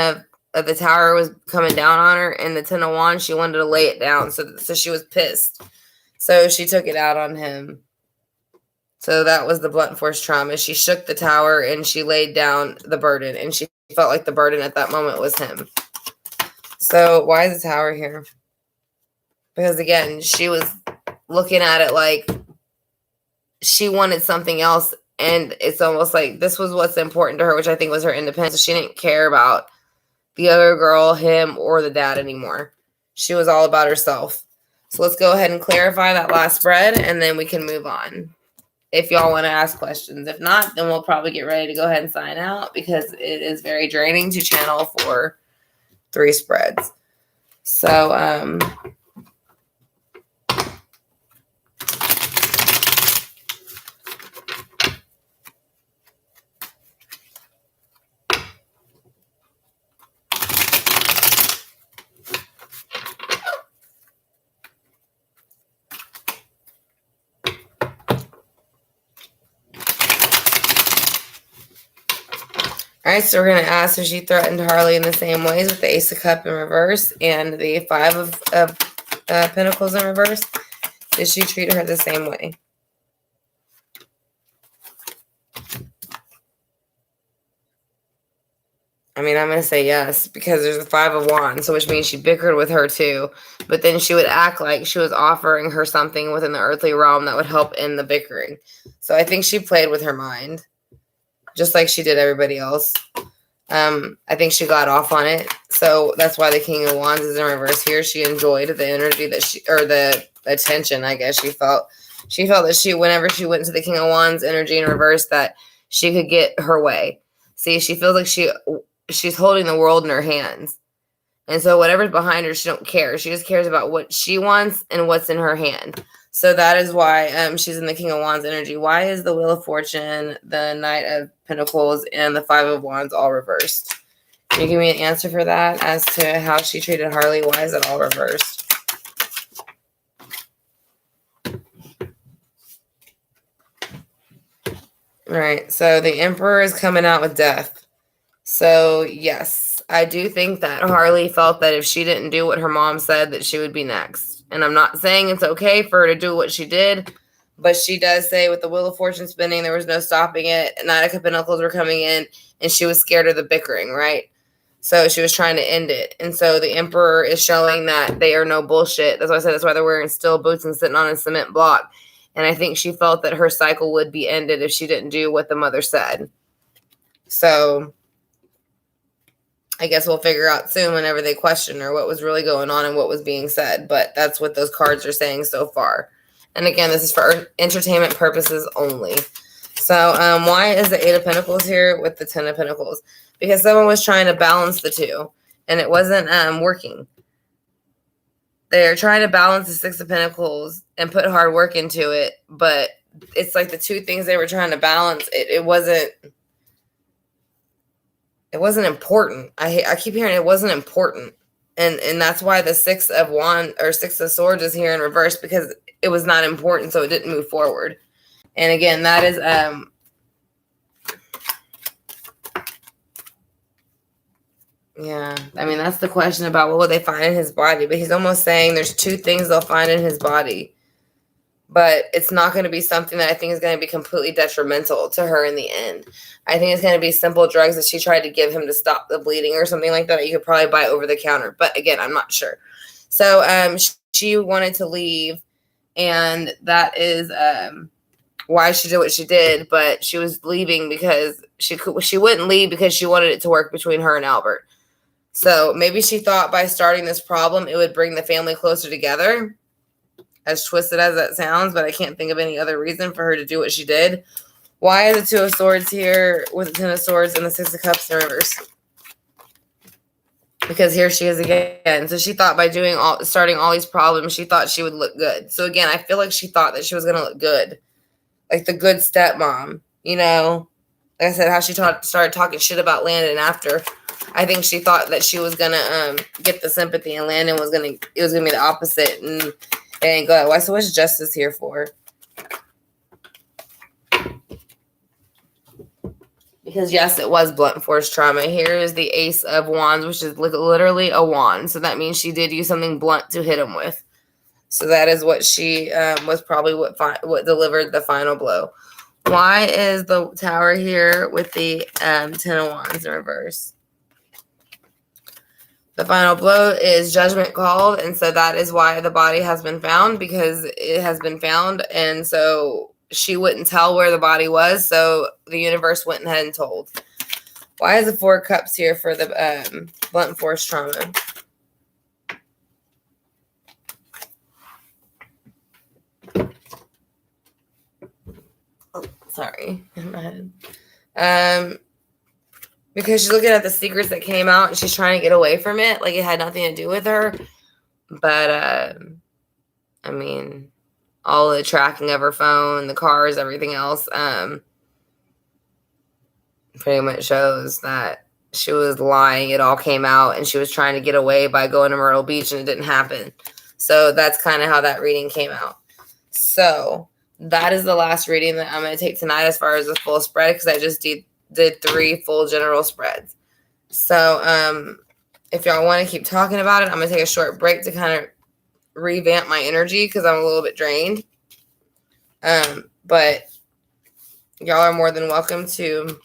of the tower was coming down on her, and the 10 of Wands, she wanted to lay it down. So she was pissed. So she took it out on him. So that was the blunt force trauma. She shook the tower and she laid down the burden, and she felt like the burden at that moment was him. So why is the tower here? Because again, she was looking at it like she wanted something else, and it's almost like this was what's important to her, which I think was her independence. So she didn't care about the other girl, him, or the dad anymore. She was all about herself. So let's go ahead and clarify that last spread, and then we can move on if y'all want to ask questions. If not, then we'll probably get ready to go ahead and sign out, because it is very draining to channel for 3 spreads. So, all right, so we're going to ask if she threatened Harley in the same ways with the Ace of Cups in reverse and the 5 of Pentacles in reverse. Did she treat her the same way? I mean, I'm going to say yes, because there's the 5 of Wands, so which means she bickered with her too. But then she would act like she was offering her something within the earthly realm that would help end the bickering. So I think she played with her mind, just like she did everybody else. I think she got off on it. So that's why the King of Wands is in reverse here. She enjoyed the energy that or the attention, I guess she felt. She felt that whenever she went into the King of Wands energy in reverse, that she could get her way. See, she feels like she's holding the world in her hands. And so whatever's behind her, she don't care. She just cares about what she wants and what's in her hand. So that is why she's in the King of Wands energy. Why is the Wheel of Fortune, the Knight of Pentacles, and the 5 of Wands all reversed? Can you give me an answer for that as to how she treated Harley? Why is it all reversed? All right, so the Emperor is coming out with death. So, yes, I do think that Harley felt that if she didn't do what her mom said, that she would be next. And I'm not saying it's okay for her to do what she did, but she does say with the Wheel of Fortune spinning, there was no stopping it. Knight of Pentacles were coming in, and she was scared of the bickering, right? So she was trying to end it. And so the Emperor is showing that they are no bullshit. That's why I said that's why they're wearing steel boots and sitting on a cement block. And I think she felt that her cycle would be ended if she didn't do what the mother said. So I guess we'll figure out soon whenever they question her what was really going on and what was being said. But that's what those cards are saying so far. And again, this is for entertainment purposes only. So why is the Eight of Pentacles here with the Ten of Pentacles? Because someone was trying to balance the two, and it wasn't working. They're trying to balance the Six of Pentacles and put hard work into it, but it's like the two things they were trying to balance, it wasn't important. I keep hearing it wasn't important. And that's why the Six of Swords is here in reverse, because it was not important, so it didn't move forward. And again, that is yeah, I mean, that's the question about what will they find in his body. But he's almost saying there's two things they'll find in his body. But it's not going to be something that I think is going to be completely detrimental to her in the end. I think it's going to be simple drugs that she tried to give him to stop the bleeding or something like that you could probably buy over the counter. But again, I'm not sure. So she wanted to leave, and that is why she did what she did. But she was leaving because she wouldn't leave because she wanted it to work between her and Albert. So maybe she thought by starting this problem, it would bring the family closer together, as twisted as that sounds, but I can't think of any other reason for her to do what she did. Why is the Two of Swords here with the Ten of Swords and the Six of Cups in reverse? Because here she is again. So she thought by starting all these problems, she thought she would look good. So again, I feel like she thought that she was going to look good. Like the good stepmom, you know? Like I said, how she started talking shit about Landon after. I think she thought that she was going to get the sympathy, and Landon was going to be the opposite, and it ain't good. Why? So what's Justice here for? Because yes, it was blunt force trauma. Here is the Ace of Wands, which is literally a wand. So that means she did use something blunt to hit him with. So that is what she was probably what delivered the final blow. Why is the Tower here with the Ten of Wands in reverse? The final blow is judgment called, and so that is why the body has been found, because it has been found, and so she wouldn't tell where the body was, so the universe went ahead and told. Why is the Four of Cups here for the blunt force trauma? Oh, sorry, in my head. Because she's looking at the secrets that came out and she's trying to get away from it. Like it had nothing to do with her. But, I mean, all the tracking of her phone, the cars, everything else, pretty much shows that she was lying. It all came out and she was trying to get away by going to Myrtle Beach, and it didn't happen. So that's kind of how that reading came out. So that is the last reading that I'm going to take tonight as far as the full spread, because I just did 3 full general spreads. So if y'all want to keep talking about it, I'm going to take a short break to kind of revamp my energy because I'm a little bit drained. But y'all are more than welcome to,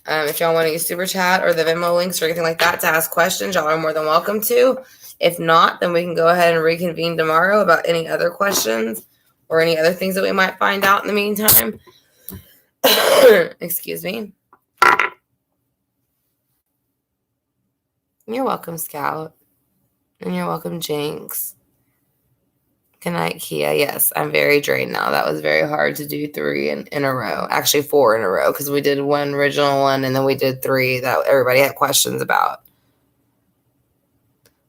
if y'all want to use Super Chat or the Venmo links or anything like that to ask questions, y'all are more than welcome to. If not, then we can go ahead and reconvene tomorrow about any other questions or any other things that we might find out in the meantime. Excuse me. You're welcome, Scout. And you're welcome, Jinx. Good night, Kia. Yes, I'm very drained now. That was very hard to do 3 in a row. Actually, 4 in a row, because we did 1 original one, and then we did 3 that everybody had questions about.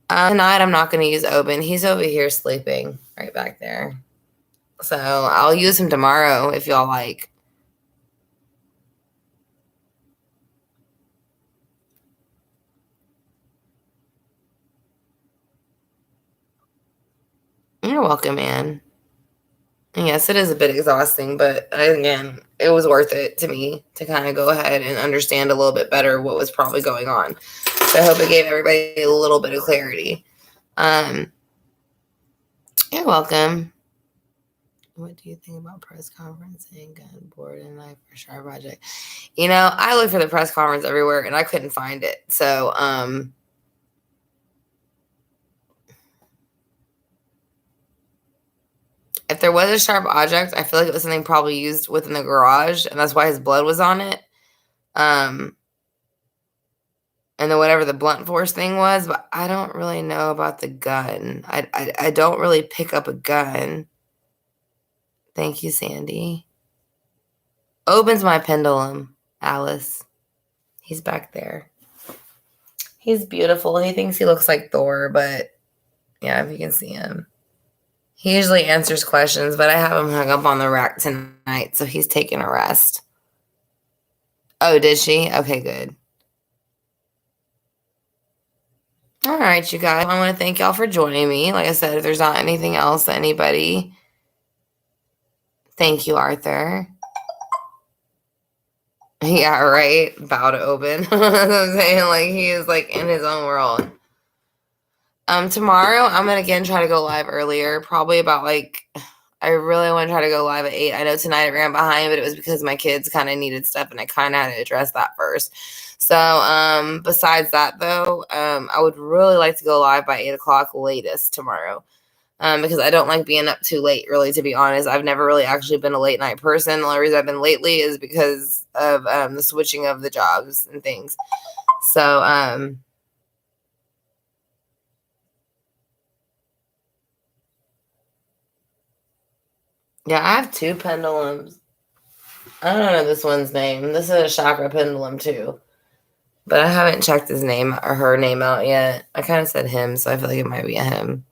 Tonight, I'm not going to use Oben. He's over here sleeping right back there. So I'll use him tomorrow if y'all like. You're welcome, man. And yes, it is a bit exhausting, but again, it was worth it to me to kind of go ahead and understand a little bit better what was probably going on. So I hope it gave everybody a little bit of clarity. You're welcome. What do you think about press conferencing, gun board, and knife for Sharp Project? You know, I looked for the press conference everywhere and I couldn't find it. So, if there was a sharp object, I feel like it was something probably used within the garage, and that's why his blood was on it. And then whatever the blunt force thing was, but I don't really know about the gun. I don't really pick up a gun. Thank you, Sandy. Opens my pendulum, Alice. He's back there. He's beautiful. He thinks he looks like Thor, but yeah, if you can see him. He usually answers questions, but I have him hung up on the rack tonight, so he's taking a rest. Oh, did she? Okay, good. All right, you guys. I want to thank y'all for joining me. Like I said, if there's not anything else, anybody, thank you, Arthur. Yeah, right. Bow to open. That's what I'm saying. Like, he is like in his own world. Tomorrow I'm gonna again try to go live earlier, probably about like I really want to try to go live at 8. I know tonight I ran behind, but it was because my kids kind of needed stuff and I kind of had to address that first. So besides that though, I would really like to go live by 8 o'clock latest tomorrow. Because I don't like being up too late, really, to be honest. I've never really actually been a late night person. The only reason I've been lately is because of the switching of the jobs and things. So yeah, I have 2 pendulums. I don't know this one's name. This is a chakra pendulum too. But I haven't checked his name or her name out yet. I kind of said him, so I feel like it might be a him.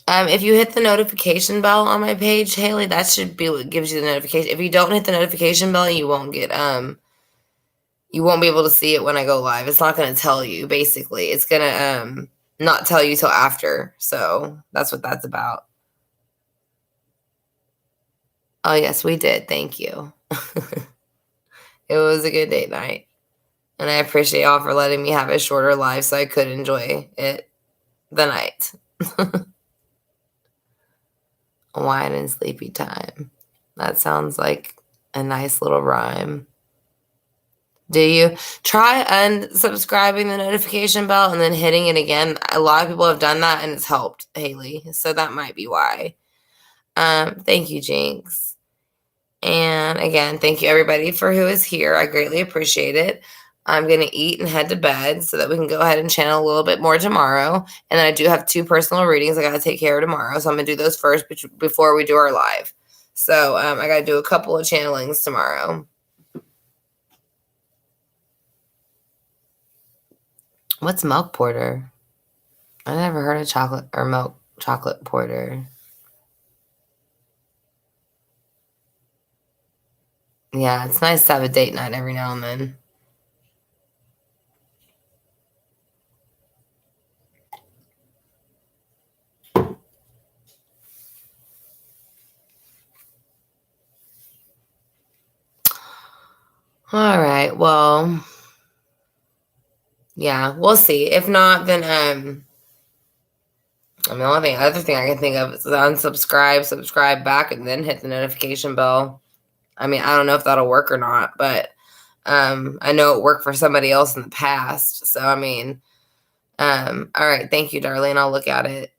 If you hit the notification bell on my page, Haley, that should be what gives you the notification. If you don't hit the notification bell, you won't get you won't be able to see it when I go live. It's not going to tell you, basically. It's going to not tell you till after. So that's what that's about. Oh, yes, we did. Thank you. It was a good date night. And I appreciate y'all for letting me have a shorter live so I could enjoy it the night. Wine and sleepy time. That sounds like a nice little rhyme. Do you try unsubscribing the notification bell and then hitting it again? A lot of people have done that and it's helped, Haley. So that might be why. Thank you, Jinx. And again, thank you everybody for who is here. I greatly appreciate it. I'm going to eat and head to bed so that we can go ahead and channel a little bit more tomorrow. And then I do have 2 personal readings I got to take care of tomorrow. So I'm going to do those first before we do our live. So I got to do a couple of channelings tomorrow. What's milk porter? I never heard of chocolate or milk chocolate porter. Yeah, it's nice to have a date night every now and then. All right, well, yeah, we'll see. If not, then the other thing I can think of is unsubscribe, subscribe back, and then hit the notification bell. I mean, I don't know if that'll work or not, but I know it worked for somebody else in the past. So I mean, all right, thank you, Darlene. I'll look at it.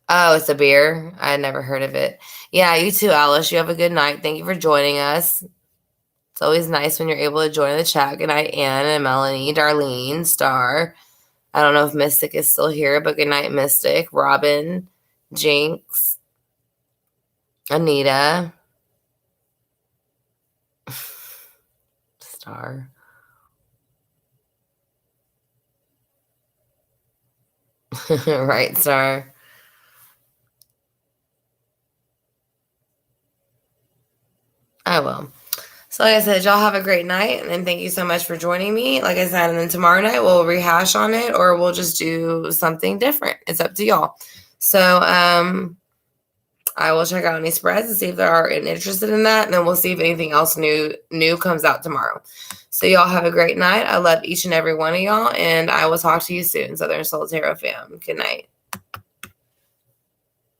Oh, it's a beer. I had never heard of it. Yeah, you too, Alice. You have a good night. Thank you for joining us. It's always nice when you're able to join the chat. Good night, Ann and Melanie, Darlene, Star. I don't know if Mystic is still here, but good night, Mystic, Robin, Jinx, Anita, Star. Right, Star. I will. So like I said, y'all have a great night, and thank you so much for joining me. Like I said, and then tomorrow night we'll rehash on it, or we'll just do something different. It's up to y'all. So I will check out any spreads and see if they are interested in that, and then we'll see if anything else new comes out tomorrow. So y'all have a great night. I love each and every one of y'all, and I will talk to you soon. Southern Soul Tarot fam. Good night.